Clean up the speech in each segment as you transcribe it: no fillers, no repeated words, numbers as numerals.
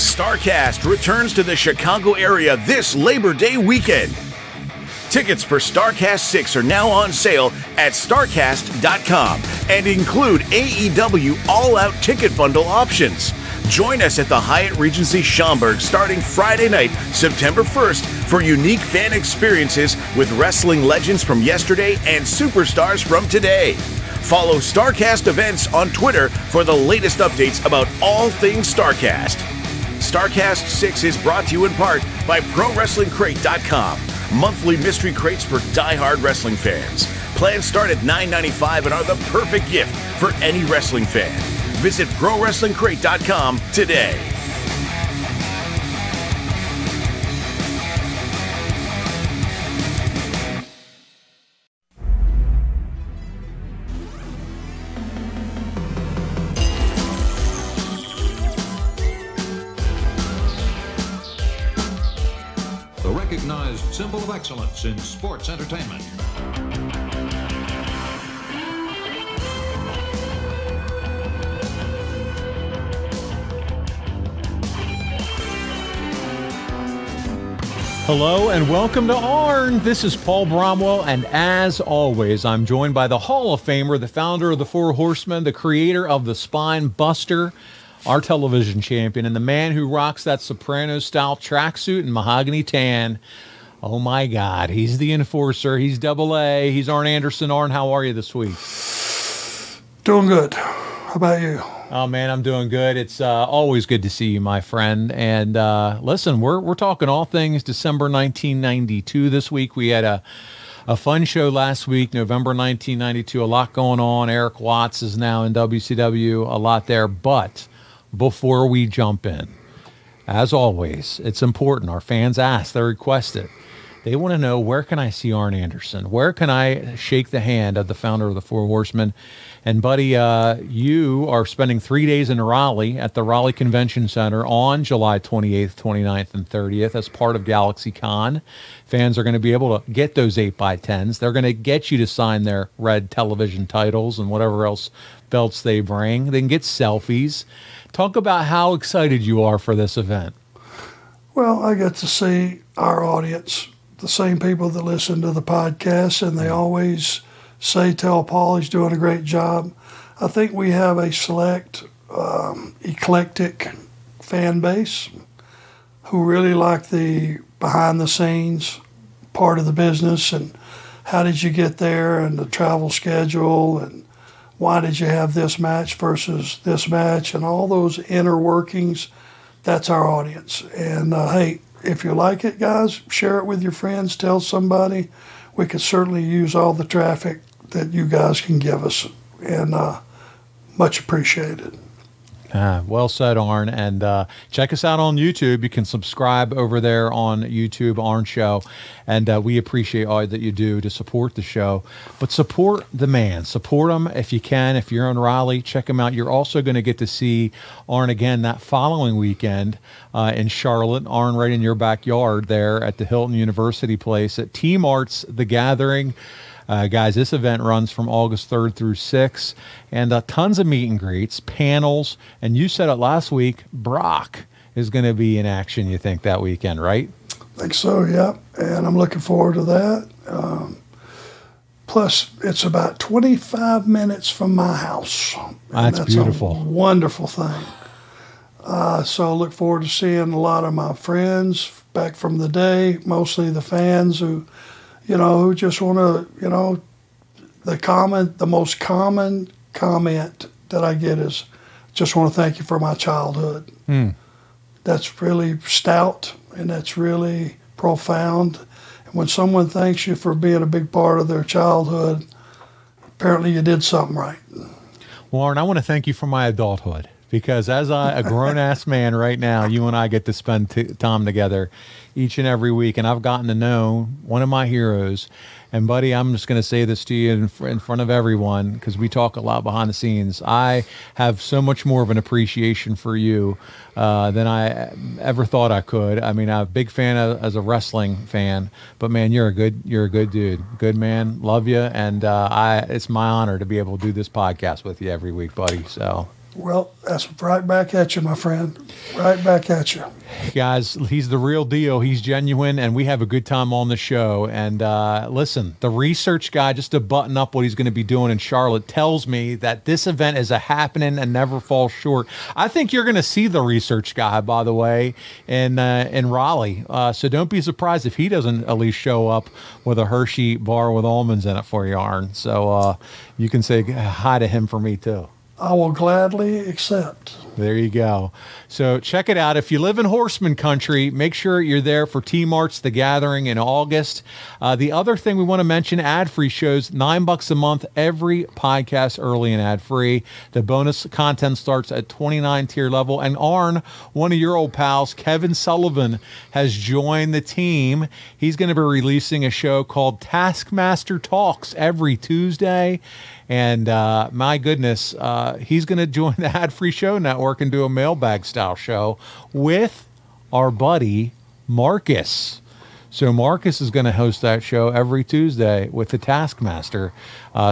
Starrcade returns to the Chicago area this Labor Day weekend. Tickets for Starrcade 6 are now on sale at starrcade.com and include AEW All-Out ticket bundle options. Join us at the Hyatt Regency Schaumburg starting Friday night, September 1st, for unique fan experiences with wrestling legends from yesterday and superstars from today. Follow Starrcade events on Twitter for the latest updates about all things Starrcade. Starrcade 6 is brought to you in part by ProWrestlingCrate.com. Monthly mystery crates for die-hard wrestling fans. Plans start at $9.95 and are the perfect gift for any wrestling fan. Visit ProWrestlingCrate.com today. The recognized symbol of excellence in sports entertainment. Hello and welcome to Arn. This is Paul Bromwell, and as always, I'm joined by the Hall of Famer, the founder of the Four Horsemen, the creator of the Spine Buster, our television champion, and the man who rocks that Soprano-style tracksuit and mahogany tan. Oh my God, he's the enforcer. He's Double A. He's Arn Anderson. Arn, how are you this week? Doing good. How about you? Oh man, I'm doing good. It's always good to see you, my friend. And listen, we're talking all things December 1992 this week. We had a fun show last week, November 1992. A lot going on. Eric Watts is now in WCW. A lot there. But before we jump in, as always, it's important. Our fans ask, they request it. They want to know, where can I see Arn Anderson? Where can I shake the hand of the founder of the Four Horsemen? And, buddy, you are spending 3 days in Raleigh at the Raleigh Convention Center on July 28th, 29th, and 30th as part of Galaxy Con. Fans are going to be able to get those 8x10s. They're going to get you to sign their red television titles and whatever else belts they bring. They can get selfies. Talk about how excited you are for this event. Well, I get to see our audience, the same people that listen to the podcast, and they always say, tell Paul he's doing a great job. I think we have a select, eclectic fan base who really like the behind-the-scenes part of the business and how did you get there and the travel schedule and why did you have this match versus this match and all those inner workings. That's our audience. And, hey, if you like it, guys, share it with your friends, tell somebody. We could certainly use all the traffic that you guys can give us, and much appreciated. Well said, Arn. And check us out on YouTube. You can subscribe over there on YouTube, Arn Show. And we appreciate all that you do to support the show. But support the man. Support him if you can. If you're in Raleigh, check him out. You're also going to get to see Arn again that following weekend in Charlotte. Arn right in your backyard there at the Hilton University Place at Team Arts The Gathering. Guys, this event runs from August 3rd through 6th, and tons of meet and greets, panels, and you said it last week, Brock is going to be in action, you think, that weekend, right? I think so, yeah, and I'm looking forward to that. Plus, it's about 25 minutes from my house. That's beautiful. A wonderful thing. So I look forward to seeing a lot of my friends back from the day, mostly the fans who just want to, the most common comment that I get is, just want to thank you for my childhood. That's really stout and that's really profound. And when someone thanks you for being a big part of their childhood, apparently you did something right. Well, Arn, I want to thank you for my adulthood, because as a grown-ass man right now, you and I get to spend time together each and every week, and I've gotten to know one of my heroes. And, buddy, I'm just going to say this to you in front of everyone, because we talk a lot behind the scenes. I have so much more of an appreciation for you than I ever thought I could. I mean, I'm a big fan as a wrestling fan, but, man, you're a good dude. Good man. Love you. And it's my honor to be able to do this podcast with you every week, buddy. So Well, that's right back at you, my friend. Right back at you. Guys, he's the real deal. He's genuine, and we have a good time on the show. And listen, the research guy, just to button up what he's going to be doing in Charlotte, tells me that this event is a happening and never falls short. I think you're going to see the research guy, by the way, in Raleigh. So don't be surprised if he doesn't at least show up with a Hershey bar with almonds in it for you, Arn. So you can say hi to him for me, too. I will gladly accept. There you go. So check it out. If you live in Horsemen country, make sure you're there for T-Mart's The Gathering in August. The other thing we want to mention, ad-free shows, $9 a month, every podcast early and ad-free. The bonus content starts at 29 tier level. And Arn, one of your old pals, Kevin Sullivan, has joined the team. He's going to be releasing a show called Taskmaster Talks every Tuesday. And my goodness, he's going to join the ad-free show network and do a mailbag style show with our buddy Marcus. So Marcus is going to host that show every Tuesday with the Taskmaster.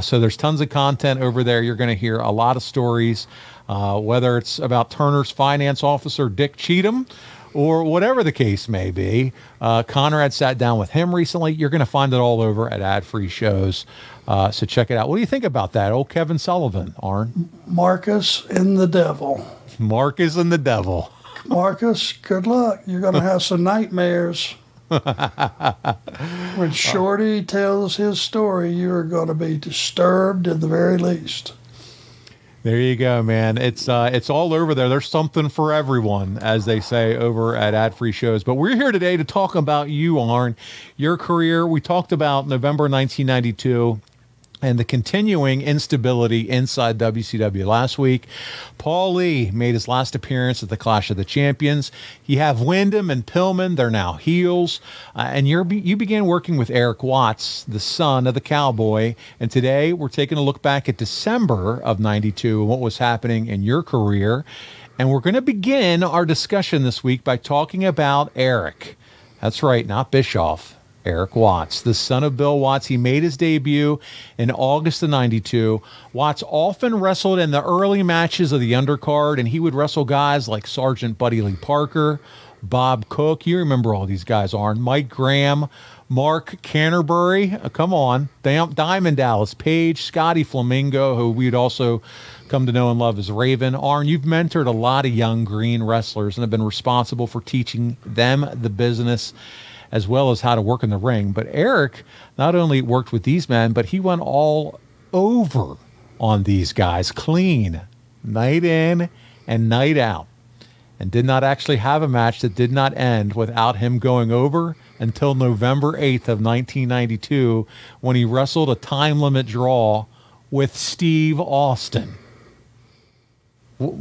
So there's tons of content over there. You're going to hear a lot of stories, whether it's about Turner's finance officer, Dick Cheatham, or whatever the case may be. Conrad sat down with him recently. You're going to find it all over at ad-free shows. So check it out. What do you think about that? Old Kevin Sullivan, Arn. Marcus and the devil. Marcus and the devil. Marcus, good luck. You're going to have some nightmares. When Shorty tells his story, you're going to be disturbed at the very least. There you go, man. It's all over there. There's something for everyone, as they say over at ad-free shows. But we're here today to talk about you, Arn, your career. We talked about November 1992 and the continuing instability inside WCW last week. Paul Lee made his last appearance at the Clash of the Champions. You have Wyndham and Pillman. They're now heels. And you began working with Eric Watts, the son of the Cowboy. And today we're taking a look back at December of 92 and what was happening in your career. And we're going to begin our discussion this week by talking about Eric. That's right, not Bischoff. Eric Watts, the son of Bill Watts. He made his debut in August of 92. Watts often wrestled in the early matches of the undercard, and he would wrestle guys like Sergeant Buddy Lee Parker, Bob Cook. You remember all these guys, Arn. Mike Graham, Mark Canterbury. Come on. Diamond Dallas Page, Scotty Flamingo, who we'd also come to know and love as Raven. Arn, you've mentored a lot of young green wrestlers and have been responsible for teaching them the business as well as how to work in the ring. But Eric not only worked with these men, but he went all over on these guys, clean, night in and night out, and did not actually have a match that did not end without him going over until November 8th of 1992, when he wrestled a time limit draw with Steve Austin.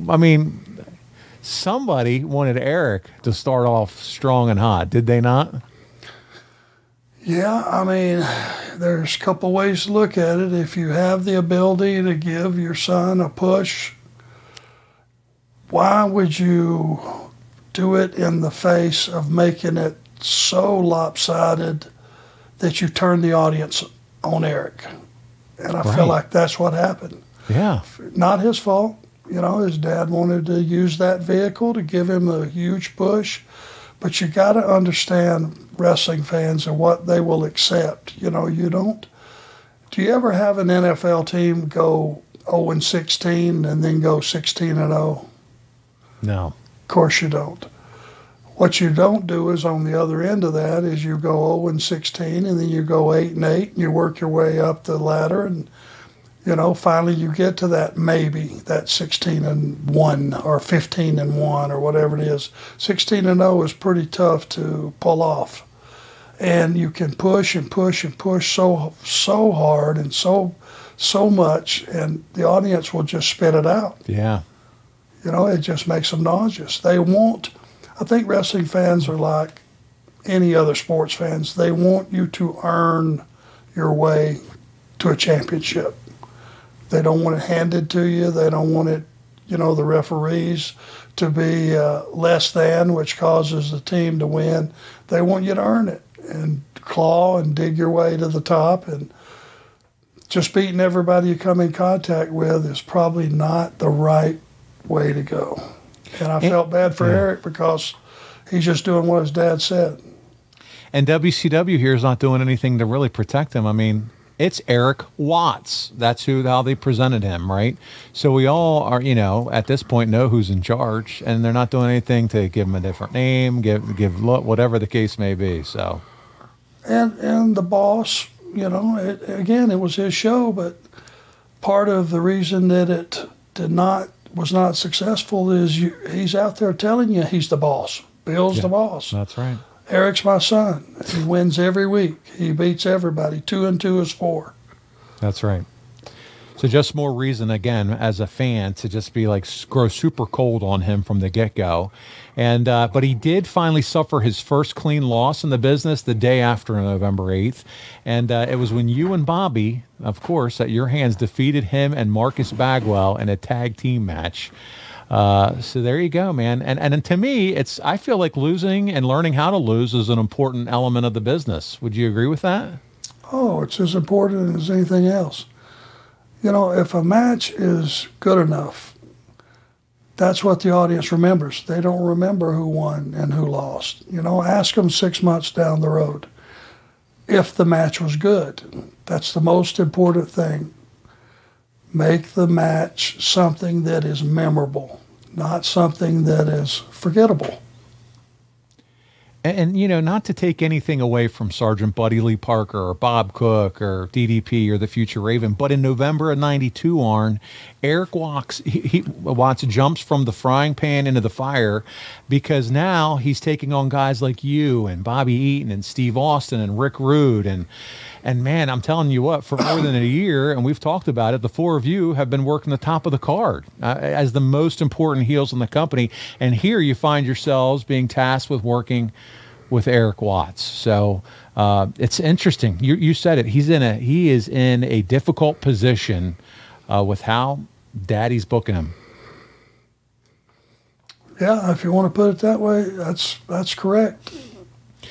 I mean, somebody wanted Eric to start off strong and hot, did they not? Yeah, I mean, there's a couple ways to look at it. If you have the ability to give your son a push, why would you do it in the face of making it so lopsided that you turn the audience on Eric? And I feel like that's what happened. Yeah. Not his fault. You know, his dad wanted to use that vehicle to give him a huge push. But you got to understand wrestling fans and what they will accept. You know, you don't. Do you ever have an NFL team go 0-16 and then go 16-0? No. Of course you don't. What you don't do is on the other end of that is you go 0-16 and then you go 8-8 and you work your way up the ladder and, you know, finally you get to that maybe, that 16-1 or 15-1 or whatever it is. 16-0 is pretty tough to pull off. And you can push and push and push so hard and so much, and the audience will just spit it out. Yeah. You know, it just makes them nauseous. They want, I think wrestling fans are like any other sports fans. They want you to earn your way to a championship. They don't want it handed to you. They don't want it, you know, the referees to be less than, which causes the team to win. They want you to earn it and claw and dig your way to the top. And just beating everybody you come in contact with is probably not the right way to go. And I felt bad for Eric because he's just doing what his dad said. And WCW here is not doing anything to really protect him. I mean, it's Eric Watts. That's how they presented him, right? So we all are, at this point know who's in charge, and they're not doing anything to give him a different name, give whatever the case may be. So, and the boss, it was his show, but part of the reason that it was not successful is he's out there telling you he's the boss. Bill's the boss. That's right. Eric's my son. He wins every week. He beats everybody. 2 and 2 is 4. That's right. So just more reason, again, as a fan, to just be grow super cold on him from the get-go. And but he did finally suffer his first clean loss in the business the day after November 8th. And it was when you and Bobby, of course, at your hands, defeated him and Marcus Bagwell in a tag team match. So there you go, man. And to me, I feel like losing and learning how to lose is an important element of the business. Would you agree with that? Oh, it's as important as anything else. If a match is good enough, that's what the audience remembers. They don't remember who won and who lost. Ask them 6 months down the road if the match was good. That's the most important thing. Make the match something that is memorable, not something that is forgettable. And not to take anything away from Sergeant Buddy Lee Parker or Bob Cook or DDP or the Future Raven, but in November of '92, Arn, Eric Watts jumps from the frying pan into the fire because now he's taking on guys like you and Bobby Eaton and Steve Austin and Rick Rude and man, I'm telling you what, for more than a year, and we've talked about it, the four of you have been working the top of the card as the most important heels in the company. And here you find yourselves being tasked with working with Eric Watts. So it's interesting. You said it. He is in a difficult position with how Daddy's booking him. Yeah, if you want to put it that way, that's correct.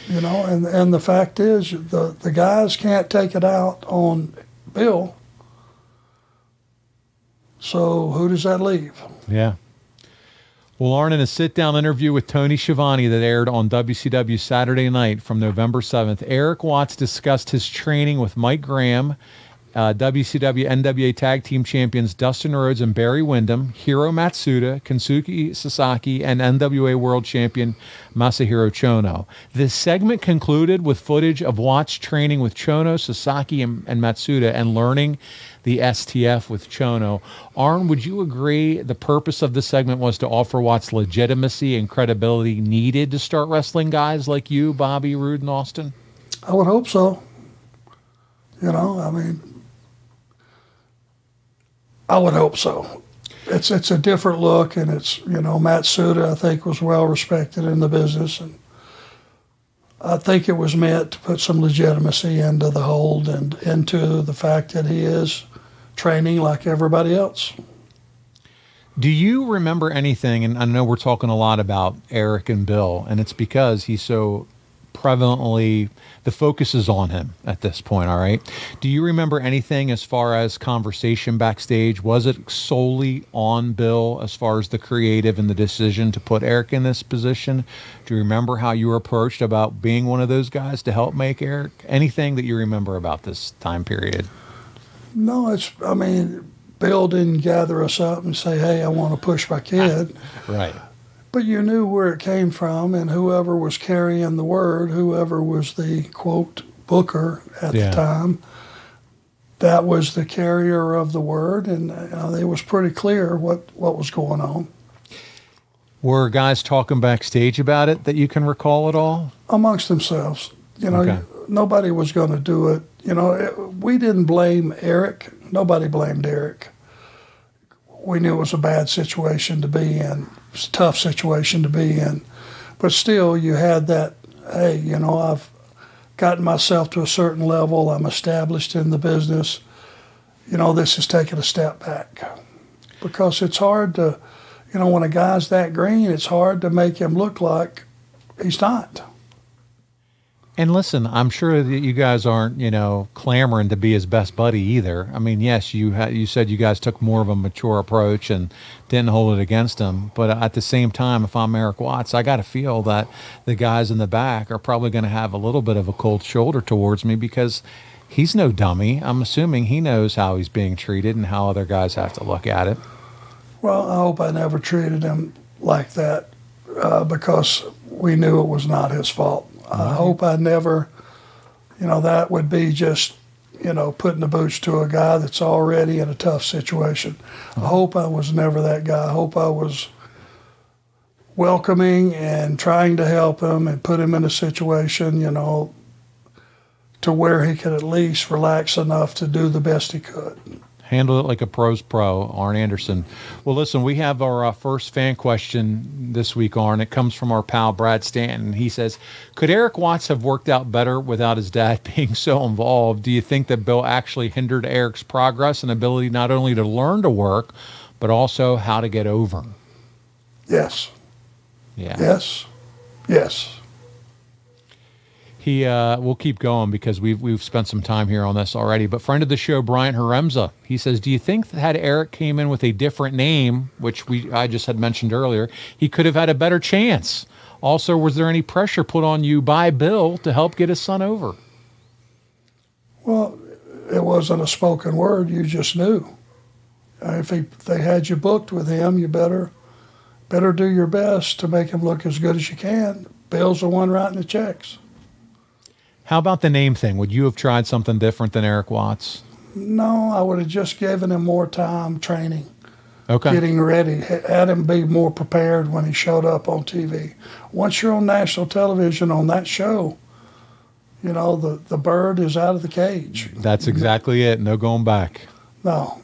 And the fact is, the guys can't take it out on Bill. So who does that leave? Yeah. Well, Arn, in a sit-down interview with Tony Schiavone that aired on WCW Saturday night from November 7th, Eric Watts discussed his training with Mike Graham, WCW NWA Tag Team Champions Dustin Rhodes and Barry Windham, Hiro Matsuda, Kensuke Sasaki, and NWA World Champion Masahiro Chono. This segment concluded with footage of Watts training with Chono, Sasaki, and Matsuda and learning the STF with Chono. Arn, would you agree the purpose of this segment was to offer Watts legitimacy and credibility needed to start wrestling guys like you, Bobby, Rude, and Austin? I would hope so. I would hope so. It's a different look, and it's, Matsuda, I think, was well respected in the business, and I think it was meant to put some legitimacy into the hold and into the fact that he is training like everybody else. Do you remember anything, and I know we're talking a lot about Eric and Bill, and it's because he's so prevalently, the focus is on him at this point, all right? Do you remember anything as far as conversation backstage? Was it solely on Bill as far as the creative and the decision to put Eric in this position? Do you remember how you were approached about being one of those guys to help make Eric? Anything that you remember about this time period? No, Bill didn't gather us up and say, hey, I want to push my kid. Right. But you knew where it came from, and whoever was carrying the word, whoever was the, quote, booker at the time, that was the carrier of the word, and it was pretty clear what was going on. Were guys talking backstage about it that you can recall at all? Amongst themselves. Nobody was going to do it. We didn't blame Eric. Nobody blamed Eric. We knew it was a bad situation to be in. It was a tough situation to be in. But still, you had that, hey, I've gotten myself to a certain level. I'm established in the business. This is taking a step back. Because it's hard to, when a guy's that green, it's hard to make him look like he's not. And listen, I'm sure that you guys aren't, clamoring to be his best buddy either. I mean, yes, you said you guys took more of a mature approach and didn't hold it against him. But at the same time, if I'm Eric Watts, I got to feel that the guys in the back are probably going to have a little bit of a cold shoulder towards me because he's no dummy. I'm assuming he knows how he's being treated and how other guys have to look at it. Well, I hope I never treated him like that because we knew it was not his fault. I hope I never, that would be just, putting the boots to a guy that's already in a tough situation. I hope I was never that guy. I hope I was welcoming and trying to help him and put him in a situation, to where he could at least relax enough to do the best he could. Handle it like a pro's pro, Arn Anderson. Well, listen, we have our first fan question this week, Arn. It comes from our pal, Brad Stanton. He says, could Eric Watts have worked out better without his dad being so involved? Do you think that Bill actually hindered Eric's progress and ability not only to learn to work, but also how to get over? Yes. Yeah. Yes. Yes. We'll keep going because we've spent some time here on this already. But friend of the show, Brian Haremza, he says, do you think that had Eric came in with a different name, which I just had mentioned earlier, he could have had a better chance? Also, was there any pressure put on you by Bill to help get his son over? Well, it wasn't a spoken word. You just knew. If they had you booked with him, you better do your best to make him look as good as you can. Bill's the one writing the checks. How about the name thing? Would you have tried something different than Eric Watts? No, I would have just given him more time training, getting ready, had him be more prepared when he showed up on TV. Once you're on national television on that show, the bird is out of the cage. That's exactly it. No going back. No.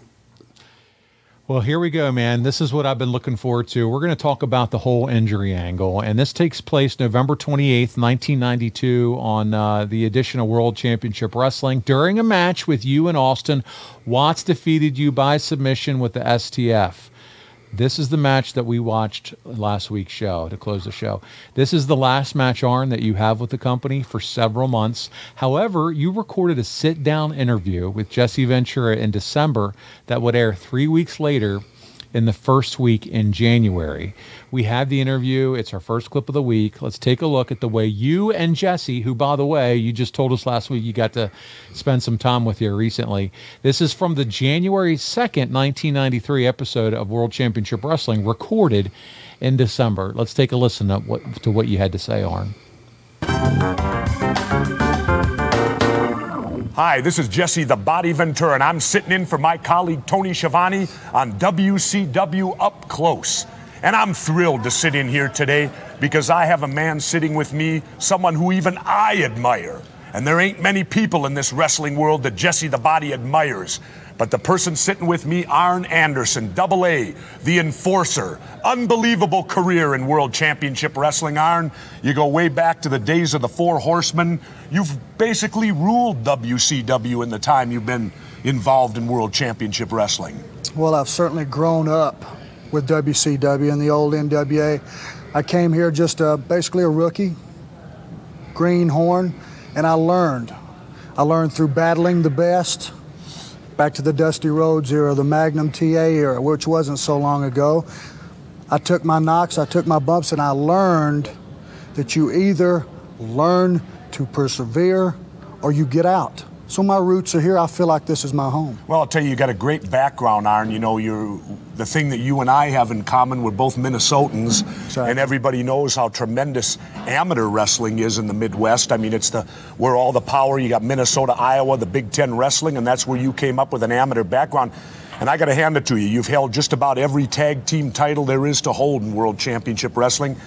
Well, here we go, man. This is what I've been looking forward to. We're going to talk about the whole injury angle, and this takes place November 28th, 1992 on the edition of World Championship Wrestling. During a match with you and Austin, Watts defeated you by submission with the STF. This is the match that we watched last week's show to close the show. This is the last match, Arn, that you have with the company for several months. However, you recorded a sit-down interview with Jesse Ventura in December that would air 3 weeks later in the first week in January. We have the interview. It's our first clip of the week. Let's take a look at the way you and Jesse, who, by the way, you just told us last week you got to spend some time with here recently. This is from the January 2nd, 1993 episode of World Championship Wrestling, recorded in December. Let's take a listen to what you had to say, Arn. Hi, this is Jesse the Body Ventura, and I'm sitting in for my colleague Tony Schiavone on WCW Up Close. And I'm thrilled to sit in here today because I have a man sitting with me, someone who even I admire. And there ain't many people in this wrestling world that Jesse the Body admires. But the person sitting with me, Arn Anderson, AA, the Enforcer, unbelievable career in World Championship Wrestling. Arn, you go way back to the days of the Four Horsemen. You've basically ruled WCW in the time you've been involved in World Championship Wrestling. Well, I've certainly grown up with WCW and the old NWA. I came here just basically a rookie, greenhorn, and I learned. I learned through battling the best. Back to the Dusty Rhodes era, the Magnum TA era, which wasn't so long ago. I took my knocks, I took my bumps, and I learned that you either learn to persevere or you get out. So my roots are here. I feel like this is my home. Well, I'll tell you, you got a great background, Arn. You know, the thing that you and I have in common, we're both Minnesotans, exactly. And everybody knows how tremendous amateur wrestling is in the Midwest. I mean, it's where all the power. You got Minnesota, Iowa, the Big Ten wrestling, and that's where you came up with an amateur background. And I got to hand it to you. You've held just about every tag team title there is to hold in World Championship Wrestling.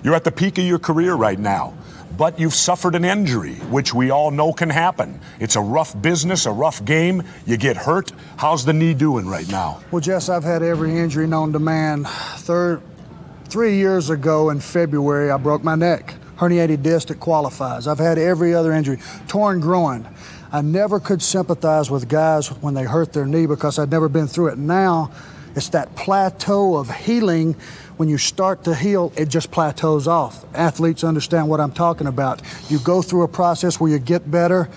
You're at the peak of your career right now. But you've suffered an injury, which we all know can happen. It's a rough business, a rough game. You get hurt. How's the knee doing right now? Well, Jess, I've had every injury known to man. 3 years ago in February, I broke my neck. Herniated disc that qualifies. I've had every other injury. Torn groin. I never could sympathize with guys when they hurt their knee because I'd never been through it. Now, It's that plateau of healing. When you start to heal, it just plateaus off. Athletes understand what I'm talking about. You go through a process where you get better,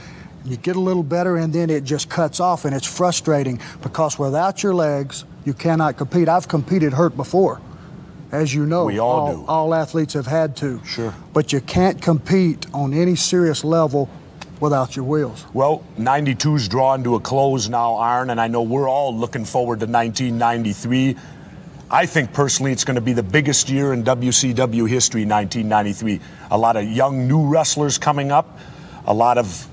you get a little better, and then it just cuts off, and it's frustrating because without your legs, you cannot compete. I've competed hurt before. As you know, we all do. All athletes have had to. Sure. But you can't compete on any serious level without your wheels. Well, 92's drawing to a close now, Arn, and I know we're all looking forward to 1993. I think personally it's going to be the biggest year in WCW history, 1993. A lot of young new wrestlers coming up, a lot of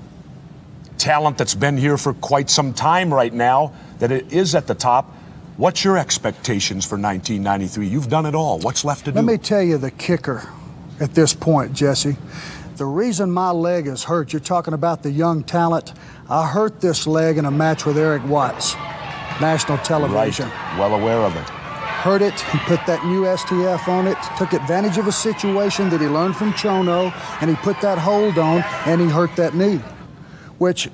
talent that's been here for quite some time right now that it is at the top. What's your expectations for 1993? You've done it all. What's left to do? Let me tell you the kicker at this point, Jesse. The reason my leg is hurt, you're talking about the young talent. I hurt this leg in a match with Eric Watts, national television. Right. Well aware of it. Hurt it, he put that new STF on it, took advantage of a situation that he learned from Chono, and he put that hold on, and he hurt that knee. Which,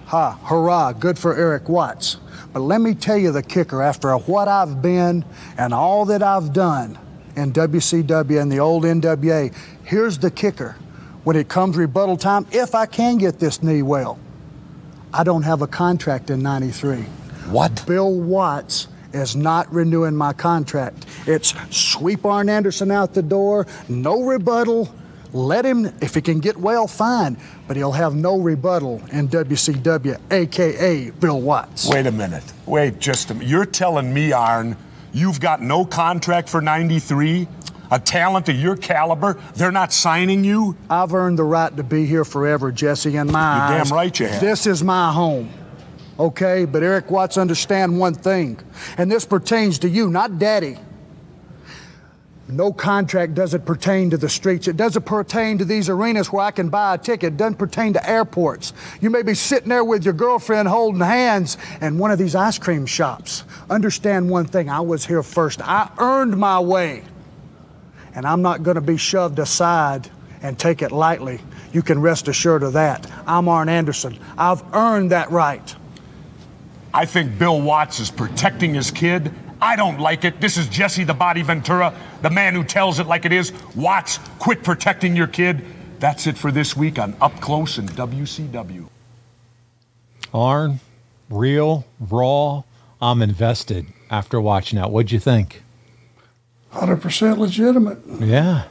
hurrah, good for Eric Watts. But let me tell you the kicker, after what I've been and all that I've done in WCW and the old NWA, here's the kicker. When it comes rebuttal time, if I can get this knee well, I don't have a contract in 93. What? Bill Watts is not renewing my contract. It's sweep Arn Anderson out the door, no rebuttal. Let him, if he can get well, fine, but he'll have no rebuttal in WCW, AKA Bill Watts. Wait a minute. Wait just a minute. You're telling me, Arn, you've got no contract for 93? A talent of your caliber, they're not signing you? I've earned the right to be here forever, Jesse, in my eyes. You're damn right you have. This is my home. Okay, but Eric Watts, understand one thing, and this pertains to you, not Daddy. No contract doesn't pertain to the streets. It doesn't pertain to these arenas where I can buy a ticket. It doesn't pertain to airports. You may be sitting there with your girlfriend holding hands in one of these ice cream shops. Understand one thing, I was here first. I earned my way, and I'm not gonna be shoved aside and take it lightly. You can rest assured of that. I'm Arn Anderson. I've earned that right. I think Bill Watts is protecting his kid. I don't like it. This is Jesse the Body Ventura, the man who tells it like it is. Watts, quit protecting your kid. That's it for this week on Up Close and WCW. Arn, real, raw, I'm invested after watching that. What'd you think? 100% legitimate. Yeah.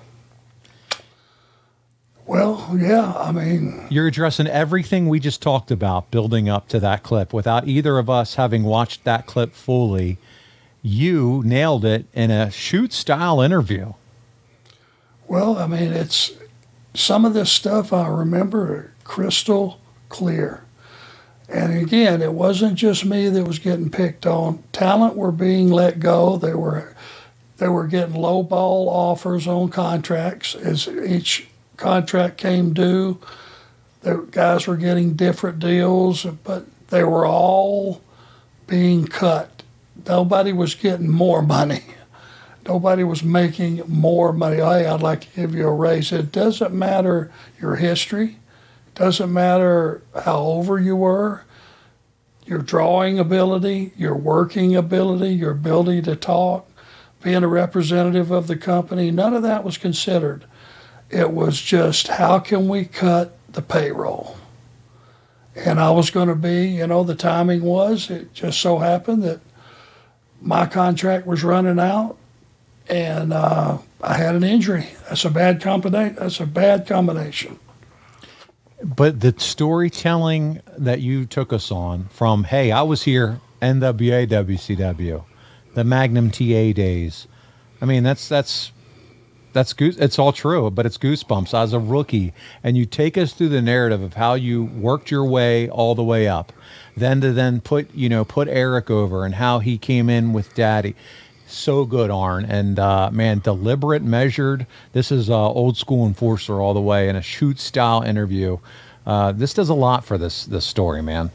Well, yeah, I mean... You're addressing everything we just talked about building up to that clip. Without either of us having watched that clip fully, you nailed it in a shoot-style interview. Well, I mean, it's... Some of this stuff I remember crystal clear. And again, it wasn't just me that was getting picked on. Talent were being let go. They were getting low-ball offers on contracts as each contract came due. The guys were getting different deals, but they were all being cut. Nobody was getting more money. Nobody was making more money. Hey, I'd like to give you a raise. It doesn't matter your history. It doesn't matter how over you were. Your drawing ability, your working ability, your ability to talk, being a representative of the company, none of that was considered. It was just, how can we cut the payroll? And I was going to be, you know, the timing was, it just so happened that my contract was running out, and I had an injury. That's a bad combination. But the storytelling that you took us on from, hey, I was here, NWA, WCW, the Magnum TA days. I mean, that's it's all true, but it's goosebumps. I was a rookie, and you take us through the narrative of how you worked your way all the way up, then to put Eric over and how he came in with Daddy. So good, Arn, and man, deliberate, measured. This is old school enforcer all the way in a shoot style interview. This does a lot for this story, man.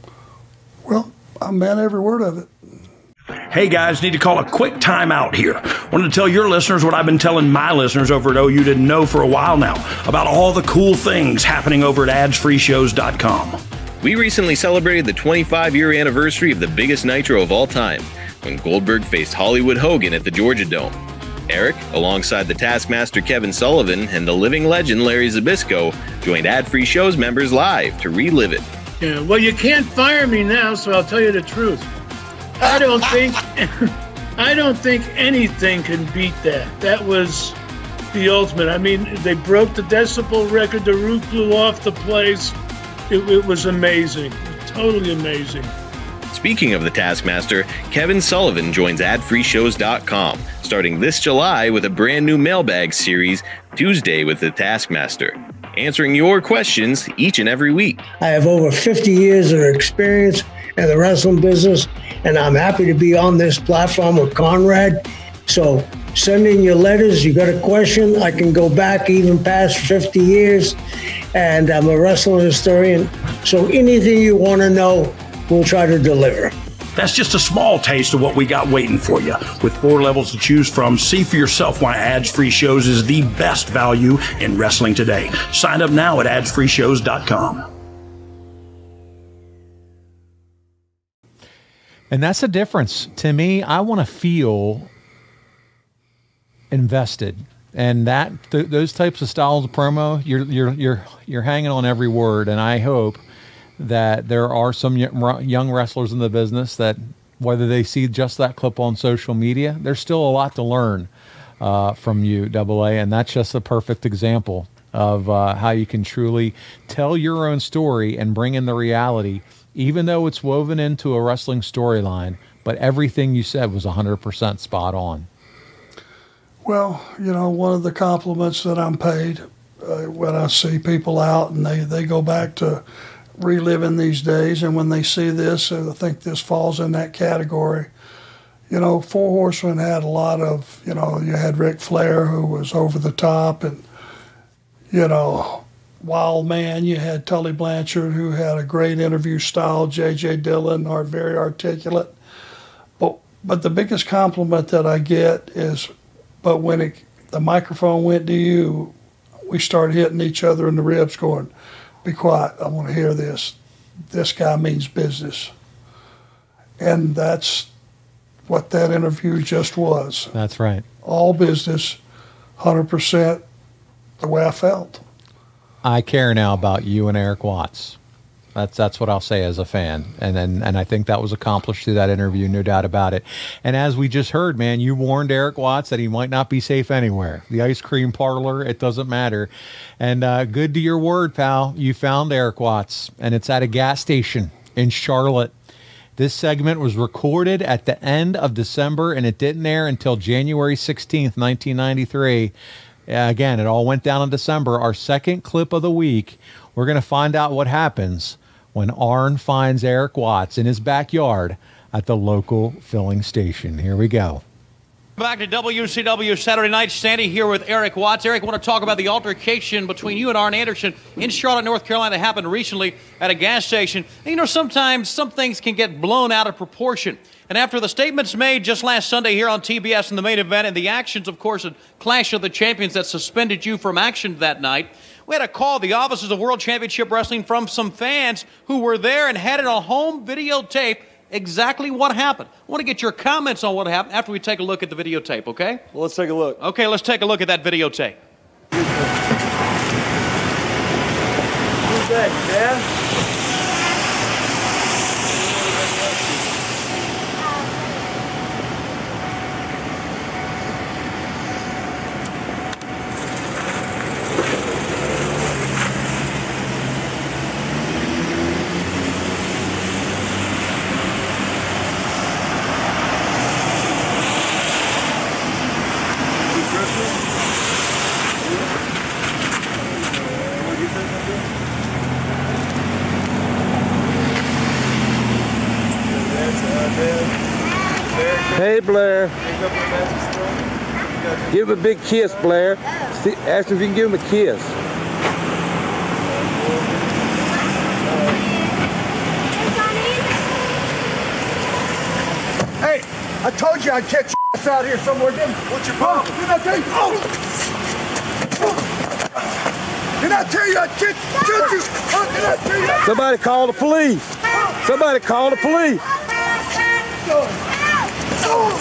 Well, I meant every word of it. Hey guys, need to call a quick time out here. Wanted to tell your listeners what I've been telling my listeners over at OU Didn't Know for a while now about all the cool things happening over at adsfreeshows.com. We recently celebrated the 25-year anniversary of the biggest Nitro of all time. when Goldberg faced Hollywood Hogan at the Georgia Dome. Eric, alongside the Taskmaster Kevin Sullivan and the living legend Larry Zbyszko, joined Ad-Free Show's members live to relive it. Yeah, well, you can't fire me now, so I'll tell you the truth. I don't think anything can beat that. That was the ultimate. I mean, they broke the decibel record. The roof blew off the place. It was amazing. Totally amazing. Speaking of the Taskmaster, Kevin Sullivan joins AdFreeShows.com, starting this July with a brand new mailbag series, Tuesday with the Taskmaster, answering your questions each and every week. I have over 50 years of experience in the wrestling business, and I'm happy to be on this platform with Conrad. So send in your letters. You got a question, I can go back even past 50 years, and I'm a wrestling historian. So anything you want to know, we'll try to deliver. That's just a small taste of what we got waiting for you. With 4 levels to choose from, see for yourself why Ads-Free Shows is the best value in wrestling today. Sign up now at adsfreeshows.com. And that's the difference. To me, I want to feel invested. And that those types of styles of promo, you're hanging on every word. And I hope that there are some young wrestlers in the business that, whether they see just that clip on social media, there's still a lot to learn from you, AA, and that's just a perfect example of how you can truly tell your own story and bring in the reality, even though it's woven into a wrestling storyline, but everything you said was 100% spot on. Well, you know, one of the compliments that I'm paid when I see people out and they go back to reliving these days, and when they see this, I think this falls in that category. You know, Four Horsemen had a lot of, you know, you had Ric Flair, who was over the top, and, you know, wild man. You had Tully Blanchard, who had a great interview style. J.J. Dillon are very articulate. But the biggest compliment that I get is, but when the microphone went to you, we started hitting each other in the ribs going, be quiet, I want to hear this. This guy means business. And that's what that interview just was. That's right. All business, 100% the way I felt. I care now about you and Eric Watts. That's what I'll say as a fan. And I think that was accomplished through that interview, no doubt about it. And as we just heard, man, you warned Eric Watts that he might not be safe anywhere. The ice cream parlor, it doesn't matter. And good to your word, pal. You found Eric Watts, and it's at a gas station in Charlotte. This segment was recorded at the end of December, and it didn't air until January 16th, 1993. Again, it all went down in December. Our second clip of the week, we're going to find out what happens when Arn finds Eric Watts in his backyard at the local filling station. Here we go. Back to WCW Saturday Night, standing here with Eric Watts. Eric, I want to talk about the altercation between you and Arn Anderson in Charlotte, North Carolina, that happened recently at a gas station. And, you know, sometimes some things can get blown out of proportion. And after the statements made just last Sunday here on TBS in the main event, and the actions, of course, at Clash of the Champions that suspended you from action that night, we had a call, the offices of World Championship Wrestling, from some fans who were there and had it on home videotape exactly what happened. I want to get your comments on what happened after we take a look at the videotape, okay? Well, let's take a look. Okay, let's take a look at that videotape. Who's that, Dad? Hey, Blair. Give him a big kiss, Blair. See, ask him if you can give him a kiss. Hey, I told you I'd catch your ass out here somewhere. What's your problem? Didn't I tell you? Didn't I tell you I'd catch you? Didn't I tell you? Somebody call the police. Somebody call the police. Told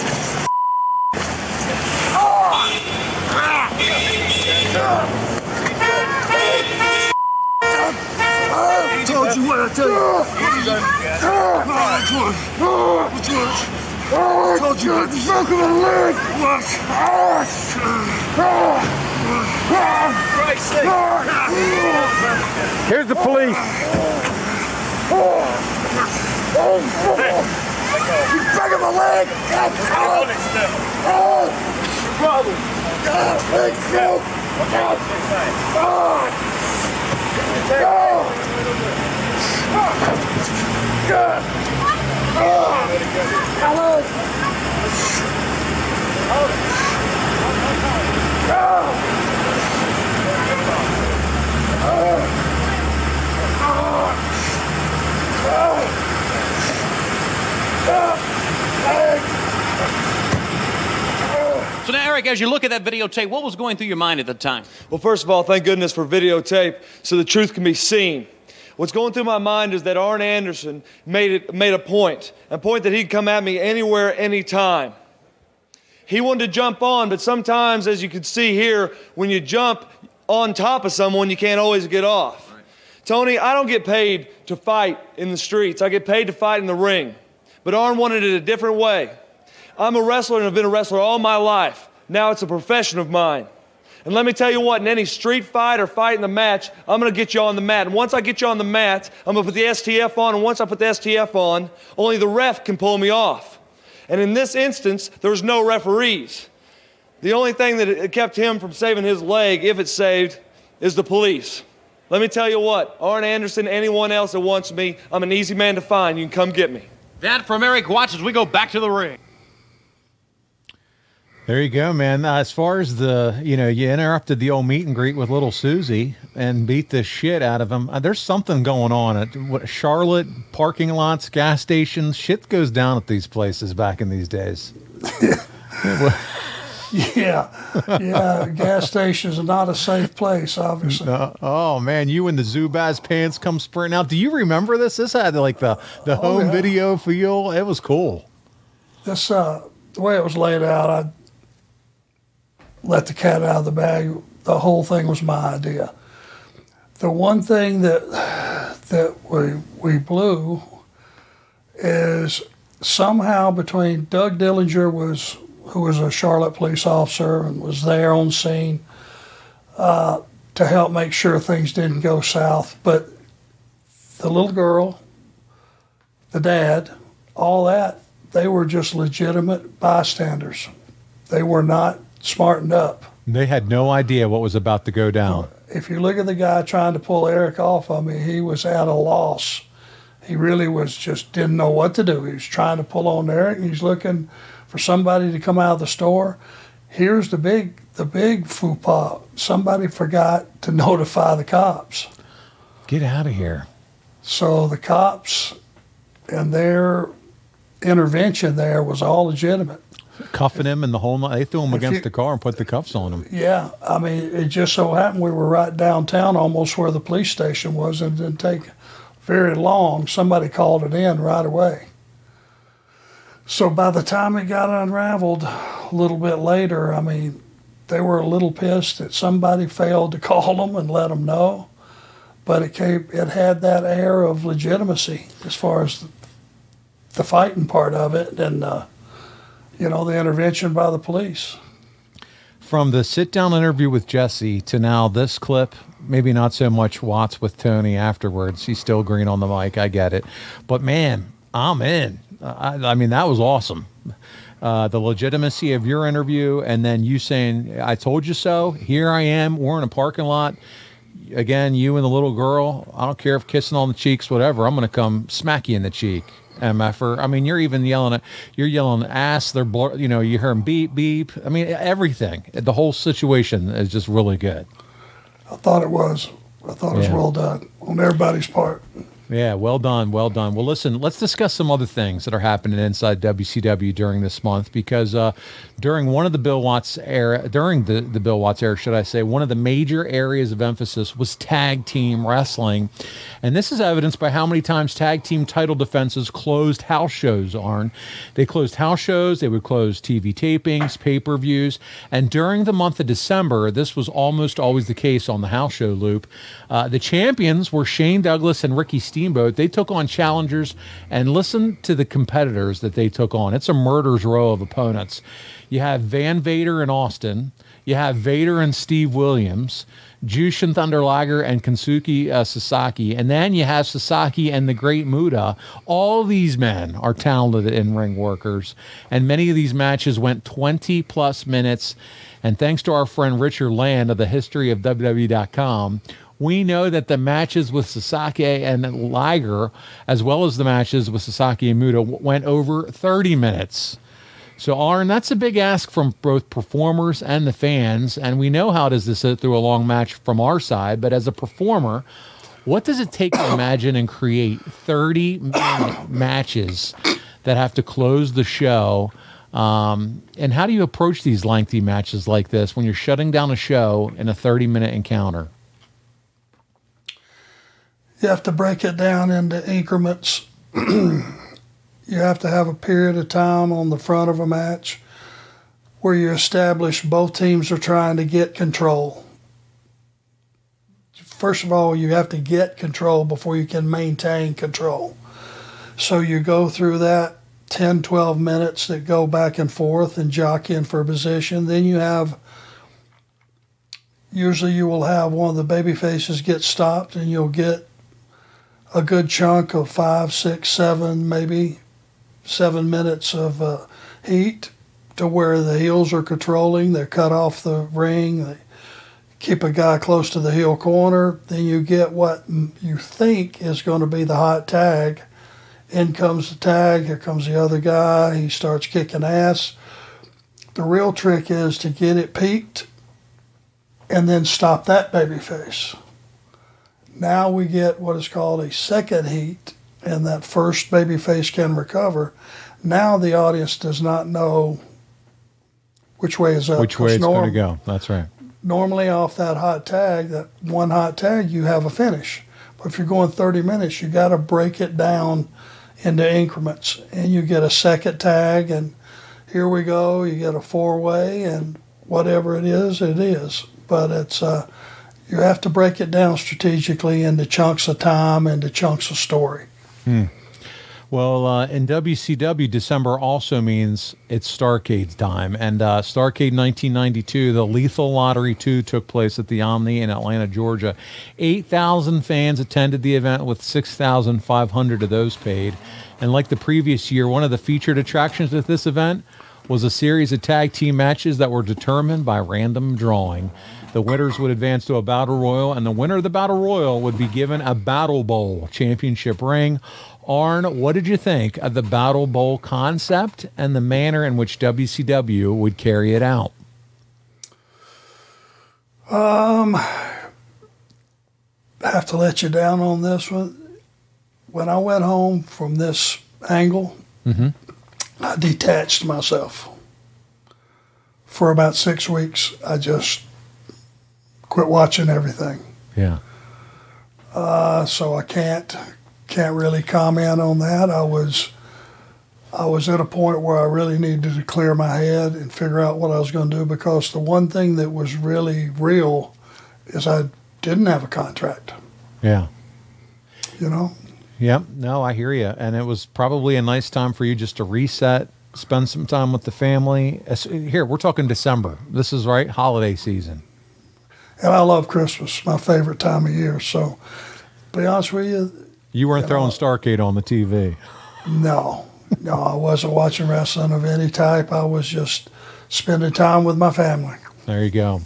you what I tell you. I told you not to smoke on my leg. Here's the police. He's breaking my leg. Problem. So now, Eric, as you look at that videotape, what was going through your mind at the time? Well, first of all, thank goodness for videotape so the truth can be seen. What's going through my mind is that Arn Anderson made a point that he'd come at me anywhere, anytime. He wanted to jump on, but sometimes, as you can see here, when you jump on top of someone, you can't always get off. Right. Tony, I don't get paid to fight in the streets. I get paid to fight in the ring. But Arn wanted it a different way. I'm a wrestler and I've been a wrestler all my life. Now it's a profession of mine. And let me tell you what, in any street fight or fight in the match, I'm going to get you on the mat. And once I get you on the mat, I'm going to put the STF on. And once I put the STF on, only the ref can pull me off. And in this instance, there was no referees. The only thing that kept him from saving his leg, if it's saved, is the police. Let me tell you what, Arn Anderson, anyone else that wants me, I'm an easy man to find. You can come get me. That from Eric Watts as we go back to the ring. There you go, man. As far as the, you interrupted the old meet and greet with little Susie and beat the shit out of him. There's something going on at Charlotte, parking lots, gas stations. Shit goes down at these places back in these days. Yeah, gas stations are not a safe place, obviously. Oh, man, you and the Zubaz pants come sprinting out. Do you remember this? This had like the home video feel. It was cool. This, the way it was laid out, I let the cat out of the bag. The whole thing was my idea. The one thing that we blew is somehow between Doug Dillinger who was a Charlotte police officer and was there on scene to help make sure things didn't go south. But the little girl, the dad, all that, they were just legitimate bystanders. They were not smartened up. They had no idea what was about to go down. If you look at the guy trying to pull Eric off of me, he was at a loss. He really was didn't know what to do. He was trying to pull on Eric, and he's looking for somebody to come out of the store. Here's the big faux pas. Somebody forgot to notify the cops. Get out of here. So the cops and their intervention there was all legitimate. Cuffing him and the whole night. They threw him against the car and put the cuffs on him. Yeah, I mean, it just so happened we were right downtown, almost where the police station was, and it didn't take very long. Somebody called it in right away. So by the time it got unraveled a little bit later, I mean, they were a little pissed that somebody failed to call them and let them know. But it had that air of legitimacy as far as the fighting part of it and, the intervention by the police. From the sit-down interview with Jesse to now this clip, maybe not so much Watts with Tony afterwards. He's still green on the mic. I get it. But, man, I'm in. I mean, that was awesome. The legitimacy of your interview and then you saying, I told you so. Here I am. We're in a parking lot. Again, you and the little girl. I don't care if kissing on the cheeks, whatever. I'm going to come smack you in the cheek. MFer. I mean, you're even yelling ass. They're, you hear them beep, beep. I mean, everything. The whole situation is just really good. I thought it was. It was well done on everybody's part. Yeah, well done, well done. Well, listen, let's discuss some other things that are happening inside WCW during this month, because during one of the Bill Watts era, during the Bill Watts era, should I say, one of the major areas of emphasis was tag team wrestling. And this is evidenced by how many times tag team title defenses closed house shows, Arn. They closed house shows, they would close TV tapings, pay-per-views, and during the month of December, this was almost always the case on the house show loop. The champions were Shane Douglas and Ricky Steamboat. They took on challengers, and listen to the competitors that they took on. It's a murderer's row of opponents. You have Van Vader and Austin. You have Vader and Steve Williams, Jushin Thunder Liger and Kensuke Sasaki, and then you have Sasaki and the Great Muta. All these men are talented in-ring workers, and many of these matches went 20-plus minutes. And thanks to our friend Richard Land of the History of WWE.com, we know that the matches with Sasaki and Liger, as well as the matches with Sasaki and Muta, went over 30 minutes. So, Arn, that's a big ask from both performers and the fans, and we know how it is to sit through a long match from our side, but as a performer, what does it take to imagine and create 30-minute matches that have to close the show? And how do you approach these lengthy matches like this when you're shutting down a show in a 30-minute encounter? You have to break it down into increments. You have to have a period of time on the front of a match where you establish both teams are trying to get control. First of all, you have to get control before you can maintain control. So you go through that 10, 12 minutes that go back and forth and jockeying for position. Then you have, usually you will have one of the baby faces get stopped, and you'll get a good chunk of 5, 6, 7, maybe 7 minutes of heat to where the heels are controlling. They're cut off the ring. They keep a guy close to the heel corner. Then you get what you think is going to be the hot tag. In comes the tag. Here comes the other guy. He starts kicking ass. The real trick is to get it peaked and then stop that babyface. Now we get what is called a second heat, and that first babyface can recover. Now the audience does not know which way is up. Which way it's going to go. That's right. Normally off that hot tag, that one hot tag, you have a finish. But if you're going 30 minutes, you got to break it down into increments. And you get a second tag, and here we go. You get a four-way, and whatever it is, it is. But it's you have to break it down strategically into chunks of time, into chunks of story. Well, in WCW, December also means it's Starrcade's time. And Starrcade 1992, the Lethal Lottery 2 took place at the Omni in Atlanta, Georgia. 8,000 fans attended the event, with 6,500 of those paid. And like the previous year, one of the featured attractions at this event was a series of tag team matches that were determined by random drawing. The winners would advance to a Battle Royal, and the winner of the Battle Royal would be given a Battle Bowl championship ring. Arn, what did you think of the Battle Bowl concept and the manner in which WCW would carry it out? I have to let you down on this one. When I went home from this angle, I detached myself. For about 6 weeks, I just quit watching everything. Yeah. So I can't really comment on that. I was at a point where I really needed to clear my head and figure out what I was going to do, because the one thing that was really real is I didn't have a contract. Yeah. You know? Yep. No, I hear you. And it was probably a nice time for you just to reset, spend some time with the family. Here, we're talking December. This is right, holiday season. And I love Christmas, my favorite time of year. So, to be honest with you, you weren't throwing Starrcade on the TV. No, I wasn't watching wrestling of any type. I was just spending time with my family. There you go.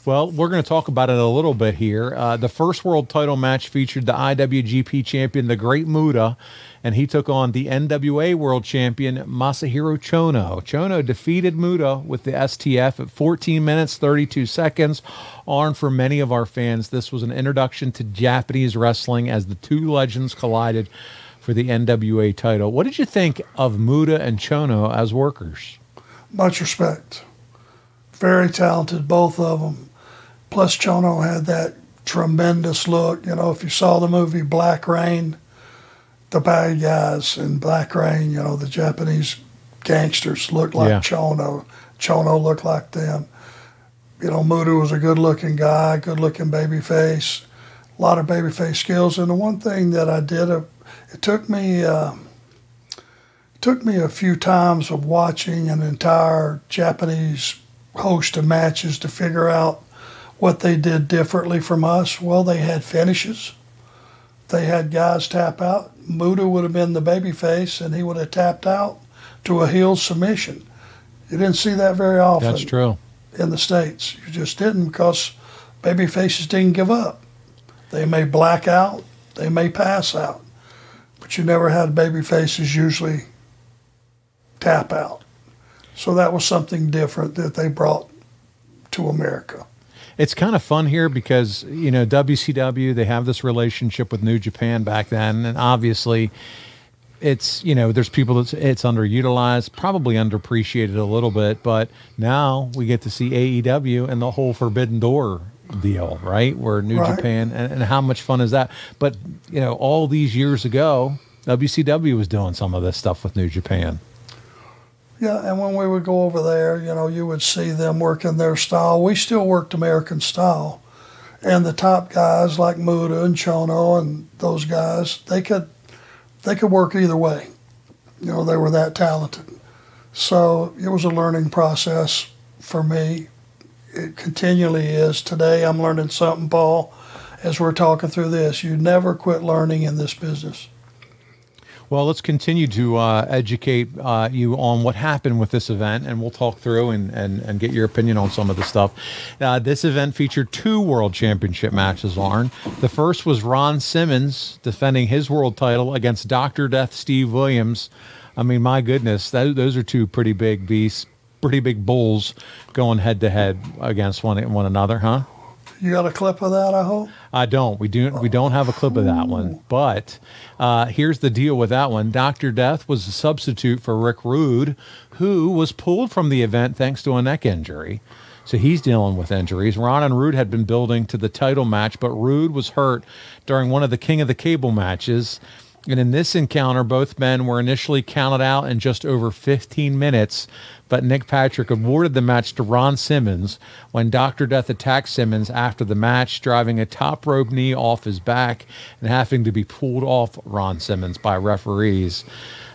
Well, we're going to talk about it a little bit here. The first world title match featured the IWGP champion, the Great Muta, and he took on the NWA world champion, Masahiro Chono. Chono defeated Muta with the STF at 14 minutes, 32 seconds. Arn, for many of our fans, this was an introduction to Japanese wrestling as the two legends collided for the NWA title. What did you think of Muta and Chono as workers? Much respect. Very talented, both of them. Plus, Chono had that tremendous look. You know, if you saw the movie Black Rain, the bad guys in Black Rain, you know, the Japanese gangsters looked like Chono. Chono looked like them. You know, Muta was a good-looking guy, good-looking baby face, a lot of baby face skills. And the one thing that I did, it took me a few times of watching an entire Japanese host of matches to figure out what they did differently from us. Well, they had finishes. They had guys tap out. Muta would have been the baby face, and he would have tapped out to a heel submission. You didn't see that very often. That's true. In the States. You just didn't, because baby faces didn't give up. They may black out, they may pass out, but you never had baby faces usually tap out. So that was something different that they brought to America. It's kind of fun here because, you know, WCW, they have this relationship with New Japan back then, and obviously it's, you know, there's people that's it's underutilized, probably underappreciated a little bit, but now we get to see AEW and the whole Forbidden Door deal, right? Where New Japan, and how much fun is that? But, you know, all these years ago, WCW was doing some of this stuff with New Japan. Yeah, and when we would go over there, you know, you would see them working their style. We still worked American style. And the top guys like Muta and Chono and those guys, they could work either way. You know, they were that talented. So it was a learning process for me. It continually is. Today I'm learning something, Paul, as we're talking through this. You never quit learning in this business. Well, let's continue to educate you on what happened with this event, and we'll talk through and get your opinion on some of the stuff. This event featured 2 world championship matches, Arn. The first was Ron Simmons defending his world title against Dr. Death Steve Williams. I mean, my goodness, those are 2 pretty big beasts, pretty big bulls going head-to-head against one another, huh? You got a clip of that, I hope? I don't. We don't have a clip of that one. But here's the deal with that one. Dr. Death was a substitute for Rick Rude, who was pulled from the event thanks to a neck injury. So he's dealing with injuries. Ron and Rude had been building to the title match, but Rude was hurt during one of the King of the Cable matches. And in this encounter, both men were initially counted out in just over 15 minutes, but Nick Patrick awarded the match to Ron Simmons when Dr. Death attacked Simmons after the match, driving a top rope knee off his back and having to be pulled off Ron Simmons by referees.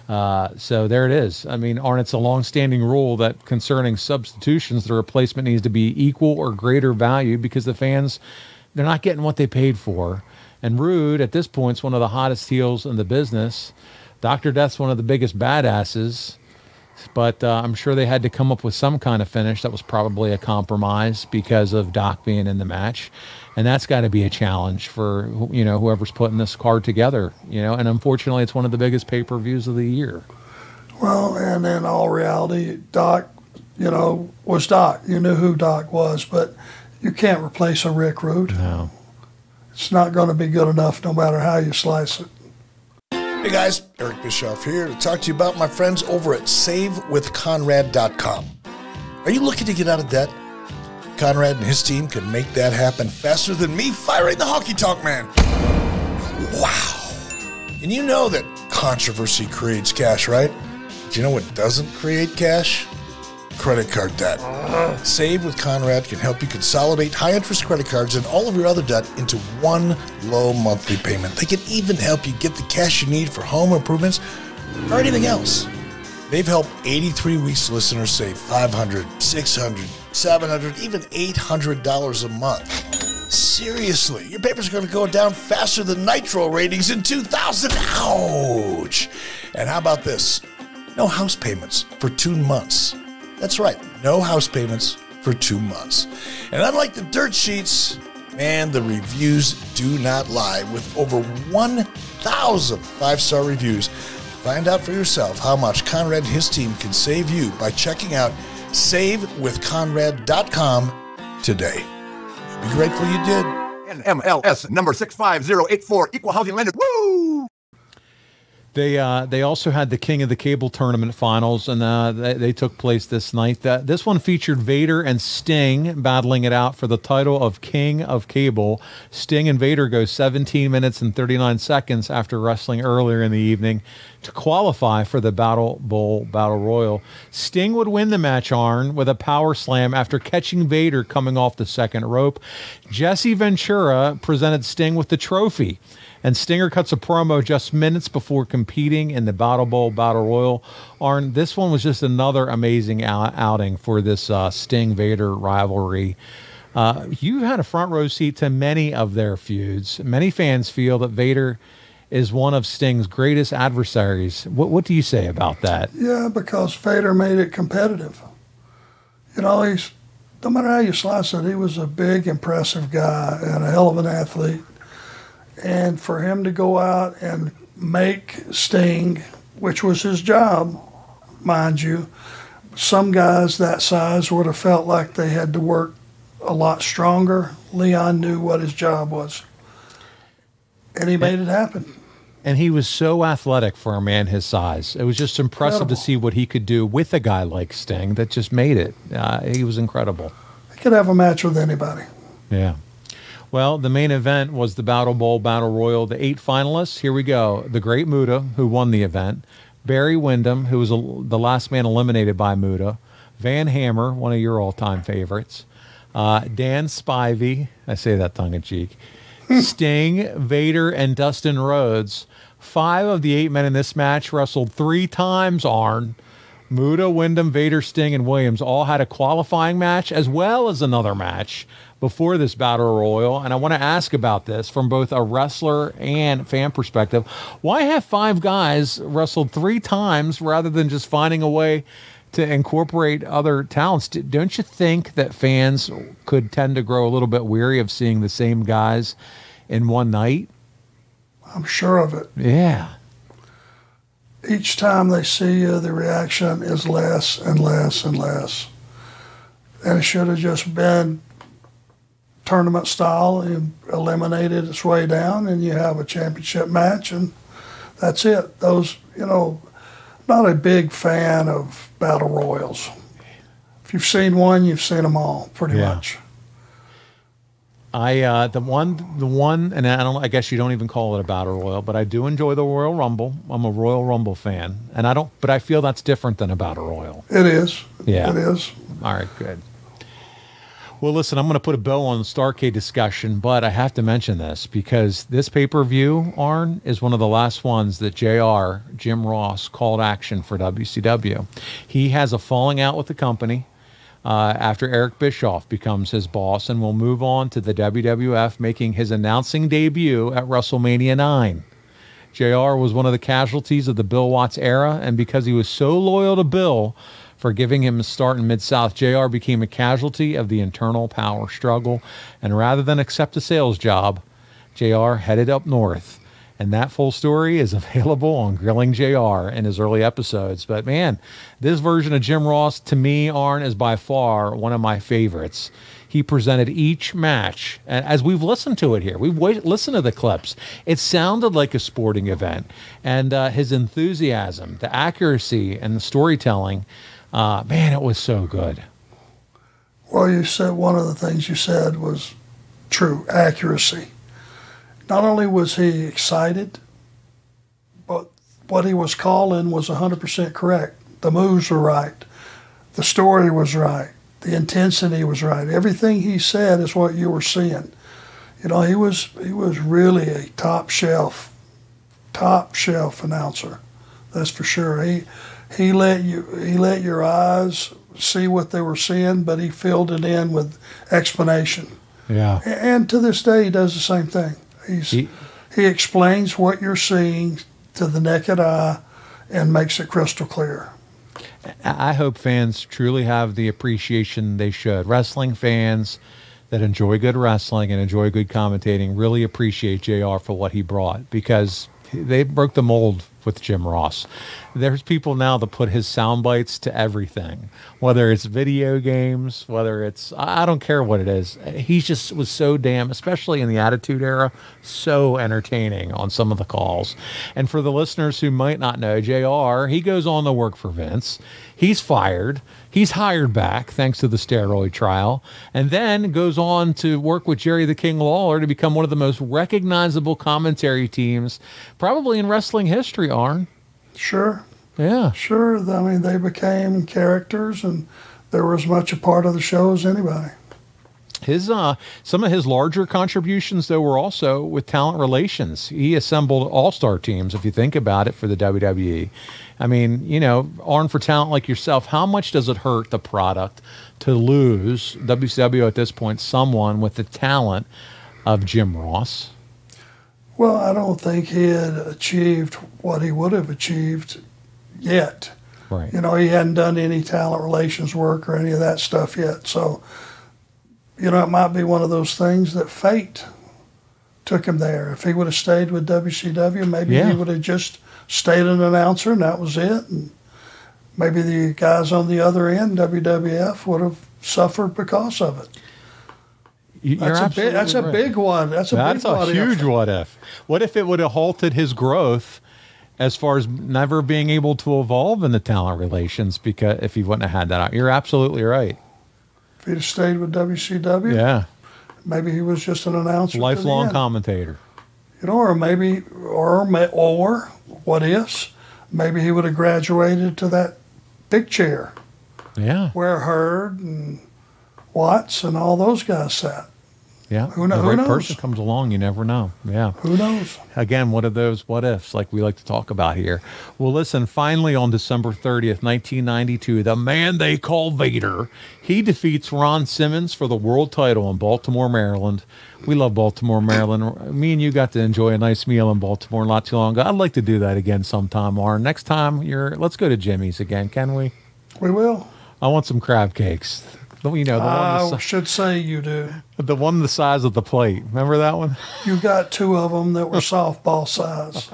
So there it is. I mean, Arn, it's a long-standing rule that concerning substitutions, the replacement needs to be equal or greater value because the fans, they're not getting what they paid for. And Rude, at this point, is one of the hottest heels in the business. Dr. Death's one of the biggest badasses. But I'm sure they had to come up with some kind of finish that was probably a compromise because of Doc being in the match. And that's got to be a challenge for, you know, whoever's putting this card together, you know. And unfortunately, it's one of the biggest pay-per-views of the year. Well, and in all reality, Doc, you know, was Doc. You knew who Doc was, but you can't replace a Rick Rude. No. It's not going to be good enough no matter how you slice it. Hey guys, Eric Bischoff here to talk to you about my friends over at SaveWithConrad.com. Are you looking to get out of debt? Conrad and his team can make that happen faster than me firing the honky tonk man. Wow. And you know that controversy creates cash, right? But you know what doesn't create cash? Credit card debt. Save with Conrad can help you consolidate high-interest credit cards and all of your other debt into one low monthly payment. They can even help you get the cash you need for home improvements or anything else. They've helped 83 Weeks listeners save $500, $600, $700, even $800 a month. Seriously, your papers are going to go down faster than Nitro ratings in 2000. Ouch! And how about this? No house payments for 2 months. That's right, no house payments for 2 months. And unlike the dirt sheets, man, the reviews do not lie. With over 1,000 5-star reviews, find out for yourself how much Conrad and his team can save you by checking out SaveWithConrad.com today. You'll be grateful you did. NMLS number 65084, equal housing lender. Woo! They also had the King of the Cable tournament finals, and they took place this night. This one featured Vader and Sting battling it out for the title of King of Cable. Sting and Vader go 17 minutes and 39 seconds after wrestling earlier in the evening to qualify for the Battle Bowl Battle Royal. Sting would win the match, Arn, with a power slam after catching Vader coming off the second rope. Jesse Ventura presented Sting with the trophy. And Stinger cuts a promo just minutes before competing in the Battle Bowl Battle Royal. Arn, this one was just another amazing outing for this Sting-Vader rivalry. You had a front row seat to many of their feuds. Many fans feel that Vader is one of Sting's greatest adversaries. What do you say about that? Yeah, because Vader made it competitive. You know, no matter how you slice it, he was a big, impressive guy and a hell of an athlete. And for him to go out and make Sting, which was his job, mind you, some guys that size would have felt like they had to work a lot stronger. Leon knew what his job was, and he made it happen. And he was so athletic for a man his size. It was just impressive to see what he could do with a guy like Sting that just made it. He was incredible. He could have a match with anybody. Yeah. Well, the main event was the Battle Bowl Battle Royal. The 8 finalists, here we go. The Great Muta, who won the event. Barry Windham, who was the last man eliminated by Muta. Van Hammer, one of your all-time favorites. Dan Spivey, I say that tongue-in-cheek. Sting, Vader, and Dustin Rhodes. 5 of the 8 men in this match wrestled 3 times, Arn. Muta, Windham, Vader, Sting, and Williams all had a qualifying match as well as another match before this Battle Royal. And I want to ask about this from both a wrestler and fan perspective. Why have 5 guys wrestled 3 times rather than just finding a way to incorporate other talents? Don't you think that fans could tend to grow a little bit weary of seeing the same guys in one night? I'm sure of it. Yeah. Each time they see you, the reaction is less and less and less. And it should have just been tournament style, and eliminated its way down, and you have a championship match, and that's it. Those, you know, not a big fan of battle royals. If you've seen one, you've seen them all, pretty much. The one, and I guess you don't even call it a battle royal, but I do enjoy the Royal Rumble. I'm a Royal Rumble fan, and but I feel that's different than a battle royal. It is. Yeah. It is. All right, good. Well, listen, I'm going to put a bow on the Starrcade discussion, but I have to mention this because this pay-per-view, Arn, is one of the last ones that JR, Jim Ross, called action for WCW. He has a falling out with the company after Eric Bischoff becomes his boss and will move on to the WWF, making his announcing debut at WrestleMania 9. JR was one of the casualties of the Bill Watts era, and because he was so loyal to Bill for giving him a start in Mid-South, JR became a casualty of the internal power struggle, and rather than accept a sales job, JR headed up north. And that full story is available on Grilling JR in his early episodes. But man, this version of Jim Ross, to me, Arn, is by far one of my favorites. He presented each match, and as we've listened to it here, we've listened to the clips, it sounded like a sporting event. And his enthusiasm, the accuracy, and the storytelling, man, it was so good. Well, you said one of the things you said was true, accuracy. Not only was he excited, but what he was calling was 100% correct. The moves were right. The story was right. The intensity was right. Everything he said is what you were seeing. You know, he was really a top shelf announcer. That's for sure. He let your eyes see what they were seeing, but he filled it in with explanation. Yeah. And to this day, he does the same thing. He explains what you're seeing to the naked eye and makes it crystal clear. I hope fans truly have the appreciation they should. Wrestling fans that enjoy good wrestling and enjoy good commentating really appreciate JR for what he brought, because they broke the mold with Jim Ross. There's people now that put his sound bites to everything, whether it's video games, whether it's, I don't care what it is. He just was so damn, especially in the Attitude Era, so entertaining on some of the calls. And for the listeners who might not know, JR, he goes on to work for Vince. He's fired. He's hired back thanks to the steroid trial, and then goes on to work with Jerry the King Lawler to become one of the most recognizable commentary teams probably in wrestling history, Arn. Sure. Yeah. Sure. I mean, they became characters, and they were as much a part of the show as anybody. His some of his larger contributions, though, were also with talent relations. He assembled all-star teams, if you think about it, for the WWE. I mean, you know, Arn, for talent like yourself, how much does it hurt the product to lose WCW at this point someone with the talent of Jim Ross? Well, I don't think he had achieved what he would have achieved yet. Right. You know, he hadn't done any talent relations work or any of that stuff yet. So, you know, it might be one of those things that fate took him there. If he would have stayed with WCW, maybe he would have just stayed an announcer and that was it. And maybe the guys on the other end, WWF, would have suffered because of it. That's a big one. That's a huge what if. What if it would have halted his growth as far as never being able to evolve in the talent relations, because if he wouldn't have had that? You're absolutely right. If he'd have stayed with WCW, yeah, maybe he was just an announcer, lifelong commentator. You know, or maybe, or what ifs? Maybe he would have graduated to that big chair. Yeah, where Hurd and Watts and all those guys sat. Yeah, who knows? The right person comes along, you never know. Yeah, who knows? Again, one of those what ifs, like we like to talk about here. Well, listen. Finally, on December 30th, 1992, the man they call Vader, he defeats Ron Simmons for the world title in Baltimore, Maryland. We love Baltimore, Maryland. Me and you got to enjoy a nice meal in Baltimore not too long ago. I'd like to do that again sometime, Arn. Next time let's go to Jimmy's again, can we? We will. I want some crab cakes. You know, I should say you do. The one the size of the plate. Remember that one? You got two of them that were softball size.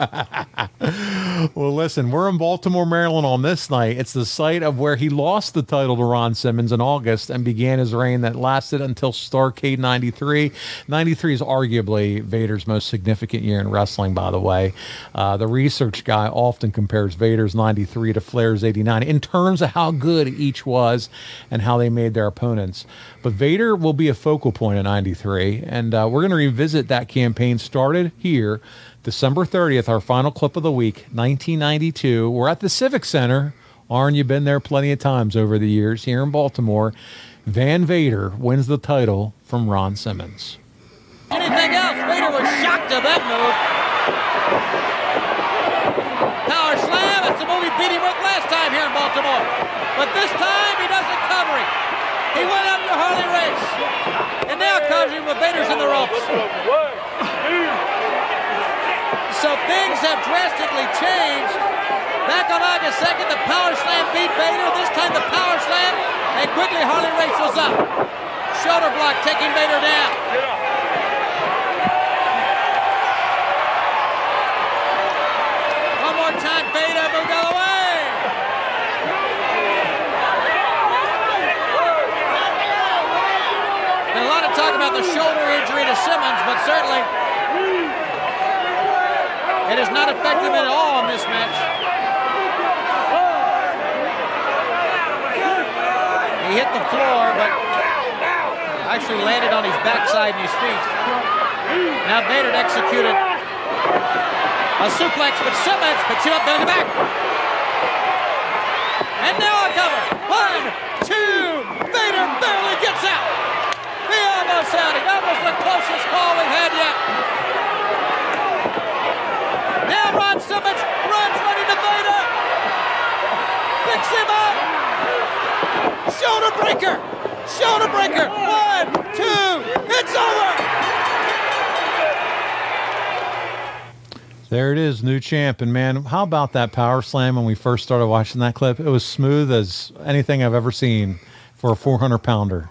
Well, listen, we're in Baltimore, Maryland on this night. It's the site of where he lost the title to Ron Simmons in August and began his reign that lasted until Starrcade 93. 93 is arguably Vader's most significant year in wrestling, by the way. The research guy often compares Vader's 93 to Flair's 89 in terms of how good each was and how they made their opponents. But Vader will be a focal point in 93, and we're going to revisit that campaign started here, December 30th, our final clip of the week, 1992. We're at the Civic Center. Arn, you've been there plenty of times over the years here in Baltimore. Van Vader wins the title from Ron Simmons. Anything else? Vader was shocked at that move. Power slam. That's the move he beat him with last time here in Baltimore. But this time he doesn't cover him. He went up to Harley Race. And now covers him with Vader's in the ropes. So things have drastically changed. Back on August 2nd, the power slam beat Vader. This time the power slam, and quickly Harley Race was up. Shoulder block taking Vader down. One more time, Vader moved out of the way. And a lot of talk about the shoulder injury to Simmons, but certainly it has not affected him at all in this match. He hit the floor, but actually landed on his backside and his feet. Now Vader executed a suplex, but Simmons picks him up, belly back. And now a cover. 1, 2, Vader barely gets out. He almost had it. That was the closest call we've had yet. Now Ron Simmons runs running to Vader. Picks him up. Shoulder breaker. Shoulder breaker. 1, 2. It's over. There it is, new champ. And man, how about that power slam when we first started watching that clip? It was smooth as anything I've ever seen for a 400-pounder.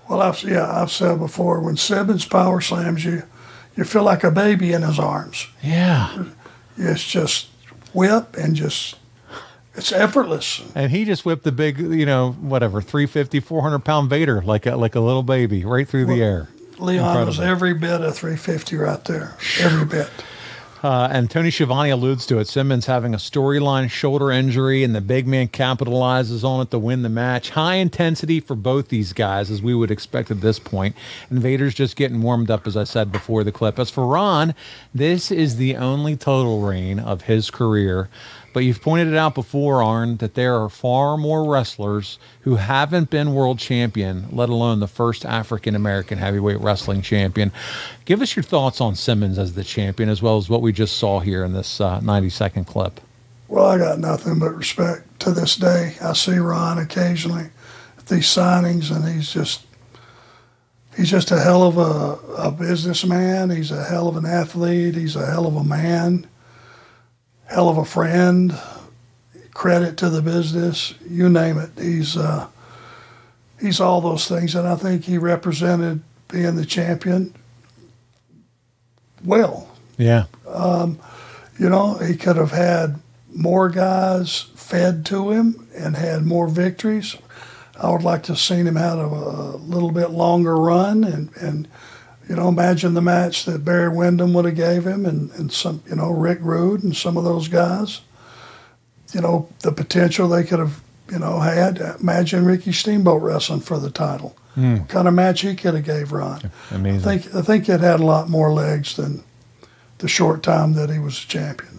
Well, I've said before, when Simmons power slams you, you feel like a baby in his arms. Yeah. It's just whip and just, it's effortless. And he just whipped the big, 350, 400-pound Vader like a little baby right through the air. Leon was every bit of 350 right there, every bit. And Tony Schiavone alludes to it. Simmons having a storyline shoulder injury, and the big man capitalizes on it to win the match. High intensity for both these guys, as we would expect at this point. And Vader's just getting warmed up, as I said before the clip. As for Ron, this is the only total reign of his career. But you've pointed it out before, Arn, that there are far more wrestlers who haven't been world champion, let alone the first African-American heavyweight wrestling champion. Give us your thoughts on Simmons as the champion, as well as what we just saw here in this 90-second clip. Well, I got nothing but respect to this day. I see Ron occasionally at these signings, and he's just a hell of a businessman. He's a hell of an athlete. He's a hell of a man. Hell of a friend, credit to the business, you name it. He's all those things, and I think he represented being the champion well. Yeah. He could have had more guys fed to him and had more victories. I would like to have seen him have a little bit longer run and imagine the match that Barry Windham would have gave him and some, Rick Rude and some of those guys. The potential they could have, had. Imagine Ricky Steamboat wrestling for the title. What kind of match he could have gave Ron. Amazing. I think it had a lot more legs than the short time that he was champion.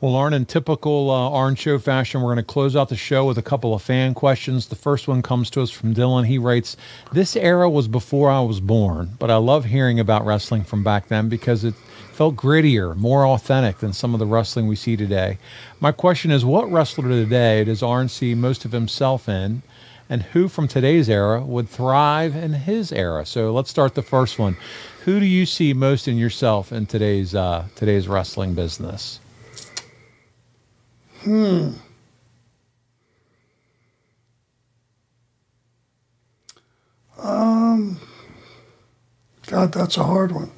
Well, Arn, in typical Arn Show fashion, we're going to close out the show with a couple of fan questions. The first one comes to us from Dylan. He writes, "This era was before I was born, but I love hearing about wrestling from back then because it felt grittier, more authentic than some of the wrestling we see today. My question is, what wrestler today does Arn see most of himself in, and who from today's era would thrive in his era?" So let's start the first one. Who do you see most in yourself in today's wrestling business? God, that's a hard one.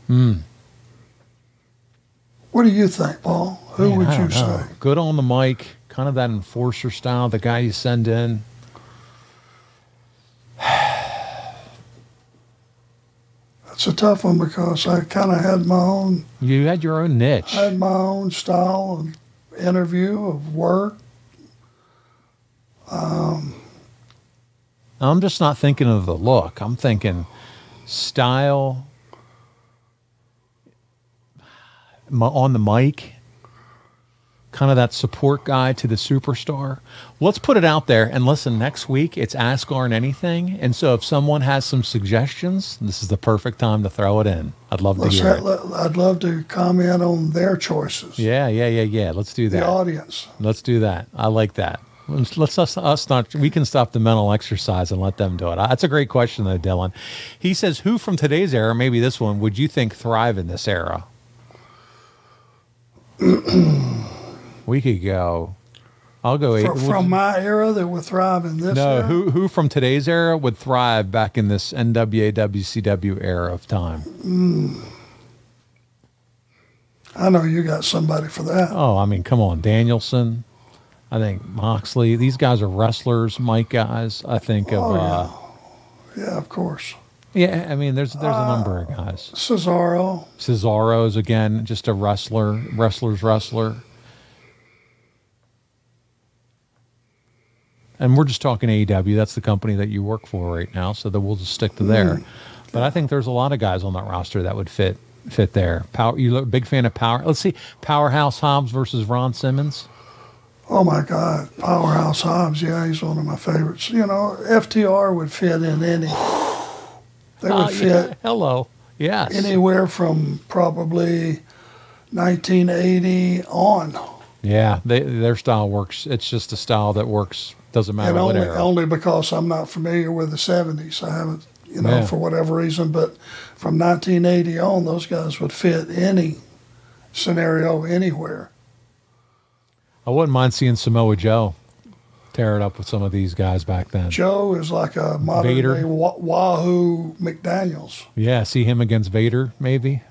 What do you think, Paul? Who would you say? Good on the mic, kind of that enforcer style, the guy you send in. That's a tough one because I kind of had my own. You had your own niche. I had my own style of interview, of work. I'm just not thinking of the look. I'm thinking style, on the mic, kind of that support guy to the superstar. Let's put it out there, and listen, next week it's Ask Arn Anything, and so if someone has some suggestions, this is the perfect time to throw it in. I'd love to hear it. I'd love to comment on their choices. Yeah. Let's do that. The audience. Let's do that. I like that. We can stop the mental exercise and let them do it. That's a great question, though, Dylan. He says, who from today's era, maybe this one, would you think thrive in this era? We could go. I'll go from my era that would thrive in this era? No, who from today's era would thrive back in this NWA, WCW era of time? I know you got somebody for that. Oh, I mean, come on. Danielson. I think Moxley. These guys are wrestlers, mic guys. I think of... Yeah, of course. Yeah, I mean, there's a number of guys. Cesaro's, again, just a wrestler's wrestler. And we're just talking AEW. That's the company that you work for right now, so that we'll just stick to there. But I think there's a lot of guys on that roster that would fit there. You look big fan of Power. Let's see, Powerhouse Hobbs versus Ron Simmons. Oh my God, Powerhouse Hobbs. Yeah, he's one of my favorites. FTR would fit in any. They would fit. Hello. Yes. Anywhere from probably 1980 on. Yeah, their style works. It's just a style that works. Doesn't matter what era. Only because I'm not familiar with the 70s. I haven't, for whatever reason. But from 1980 on, those guys would fit any scenario anywhere. I wouldn't mind seeing Samoa Joe tear it up with some of these guys back then. Joe is like a modern Vader. day Wahoo McDaniels. Yeah, see him against Vader, maybe.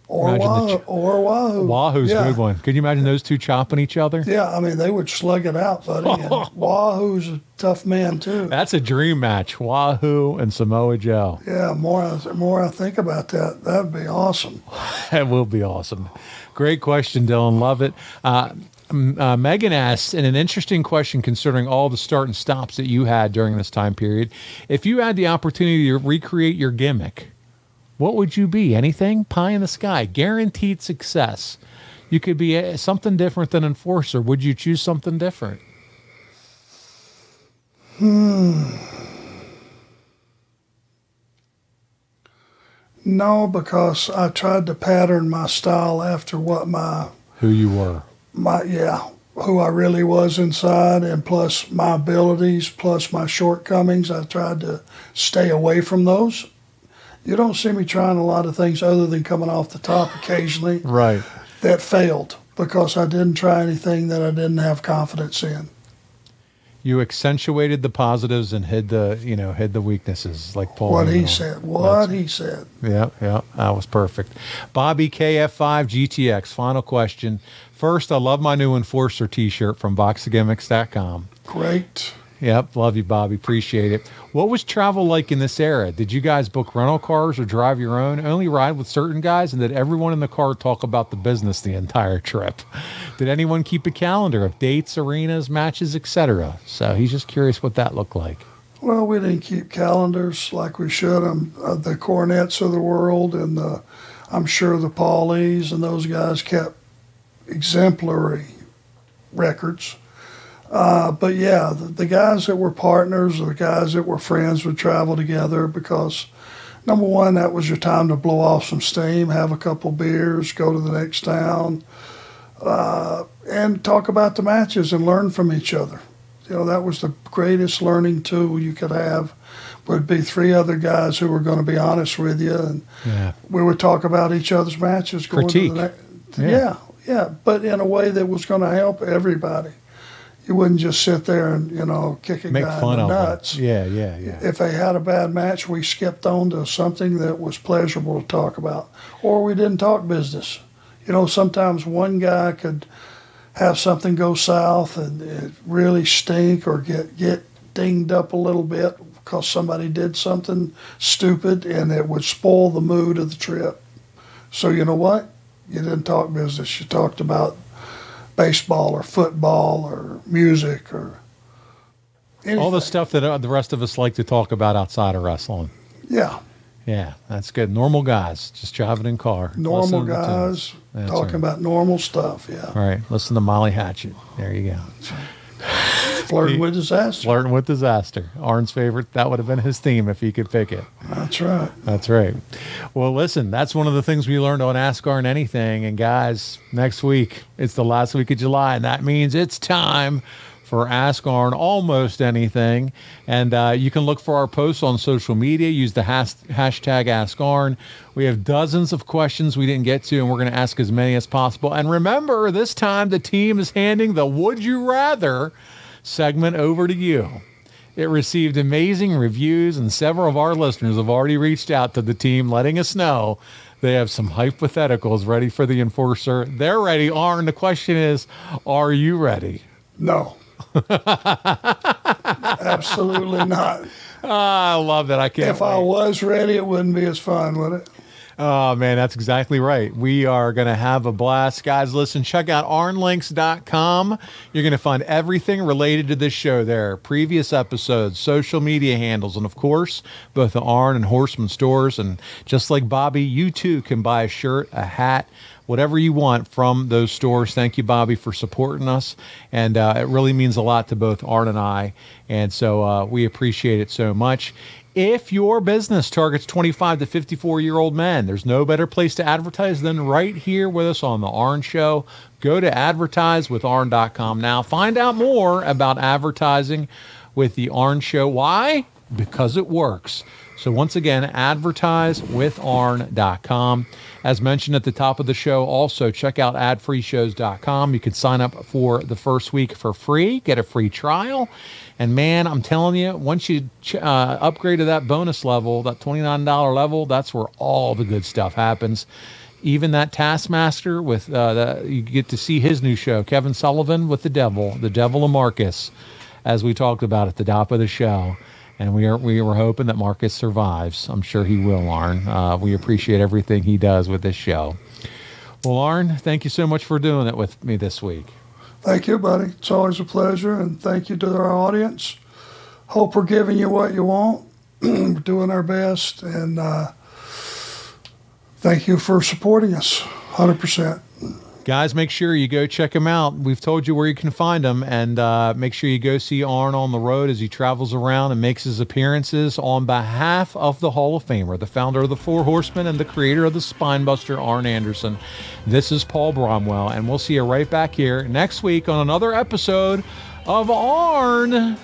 Or Wahoo. Wahoo's a Yeah. good one. Could you imagine those two chopping each other? Yeah, I mean, they would slug it out, buddy. And Wahoo's a tough man, too. That's a dream match. Wahoo and Samoa Joe. Yeah, more I think about that, that would be awesome. That will be awesome. Great question, Dylan. Love it. Megan asks, and an interesting question considering all the start and stops that you had during this time period. If you had the opportunity to recreate your gimmick, what would you be? Anything? Pie in the sky. Guaranteed success. You could be something different than Enforcer. Would you choose something different? No, because I tried to pattern my style after what Who you were. who I really was inside, and plus my abilities, plus my shortcomings. I tried to stay away from those. You don't see me trying a lot of things other than coming off the top occasionally. Right. That failed because I didn't try anything that I didn't have confidence in. You accentuated the positives and hid the weaknesses, like Paul. What he said. He said. Yeah, that was perfect. Bobby KF5 GTX, final question. First, I love my new Enforcer t-shirt from boxofgimmicks.com. Great. Yep, love you, Bobby. Appreciate it. What was travel like in this era? Did you guys book rental cars or drive your own? Only ride with certain guys? And did everyone in the car talk about the business the entire trip? Did anyone keep a calendar of dates, arenas, matches, etc.? So he's just curious what that looked like. Well, we didn't keep calendars like we should. The Cornets of the world and I'm sure the Paulies and those guys kept exemplary records. But yeah, the guys that were partners, or the guys that were friends would travel together because, number one, that was your time to blow off some steam, have a couple beers, go to the next town, and talk about the matches and learn from each other. You know, that was the greatest learning tool you could have. Would be three other guys who were going to be honest with you, and we would talk about each other's matches. Critique. Yeah, but in a way that was going to help everybody. You wouldn't just sit there and, kick a Make guy fun in the of nuts. them. Yeah. If they had a bad match, we skipped on to something that was pleasurable to talk about. Or we didn't talk business. Sometimes one guy could have something go south and it really stink or get dinged up a little bit because somebody did something stupid, and it would spoil the mood of the trip. So you know what? You didn't talk business. You talked about baseball or football or music or anything. All the stuff that the rest of us like to talk about outside of wrestling. Yeah. Yeah, that's good. Normal guys, just driving in car. Normal listening to guys tunes. talking about normal stuff, yeah. All right, listen to Molly Hatchet. There you go. Flirting with disaster. Flirting with disaster. Arn's favorite. That would have been his theme if he could pick it. That's right. That's right. Well, listen, that's one of the things we learned on Ask Arn Anything. And guys, next week, it's the last week of July, and that means it's time for Ask Arn Almost Anything. And you can look for our posts on social media. Use the hashtag Ask Arn. We have dozens of questions we didn't get to, and we're going to ask as many as possible. And remember, this time the team is handing the Would You Rather segment over to you. It received amazing reviews, and several of our listeners have already reached out to the team letting us know they have some hypotheticals ready for the Enforcer. They're ready. Arn, the question is, are you ready? No. Absolutely not. I love that. I can't If I was ready, it wouldn't be as fun, would it? Oh, man, that's exactly right. We are going to have a blast. Guys, listen, check out arnlinks.com. You're going to find everything related to this show there. Previous episodes, social media handles, and, of course, both the Arn and Horsemen stores. And just like Bobby, you, too, can buy a shirt, a hat, whatever you want from those stores. Thank you, Bobby, for supporting us. And it really means a lot to both Arn and I. And so we appreciate it so much. If your business targets 25 to 54-year-old men, there's no better place to advertise than right here with us on The Arn Show. Go to advertisewitharn.com now. Find out more about advertising with The Arn Show. Why? Because it works. So once again, advertisewitharn.com. As mentioned at the top of the show, also check out adfreeshows.com. You can sign up for the first week for free, get a free trial. And man, I'm telling you, once you upgrade to that bonus level, that $29 level, that's where all the good stuff happens. Even that Taskmaster with you get to see his new show, Kevin Sullivan with the Devil of Marcus, as we talked about at the top of the show. And we were hoping that Marcus survives. I'm sure he will, Arn. We appreciate everything he does with this show. Well, Arn, thank you so much for doing it with me this week. Thank you, buddy. It's always a pleasure, and thank you to our audience. Hope we're giving you what you want. We're doing our best, and thank you for supporting us, 100%. Guys, make sure you go check him out. We've told you where you can find him, and make sure you go see Arn on the road as he travels around and makes his appearances on behalf of the Hall of Famer, the founder of the Four Horsemen and the creator of the Spinebuster, Arn Anderson. This is Paul Bromwell, and we'll see you right back here next week on another episode of Arn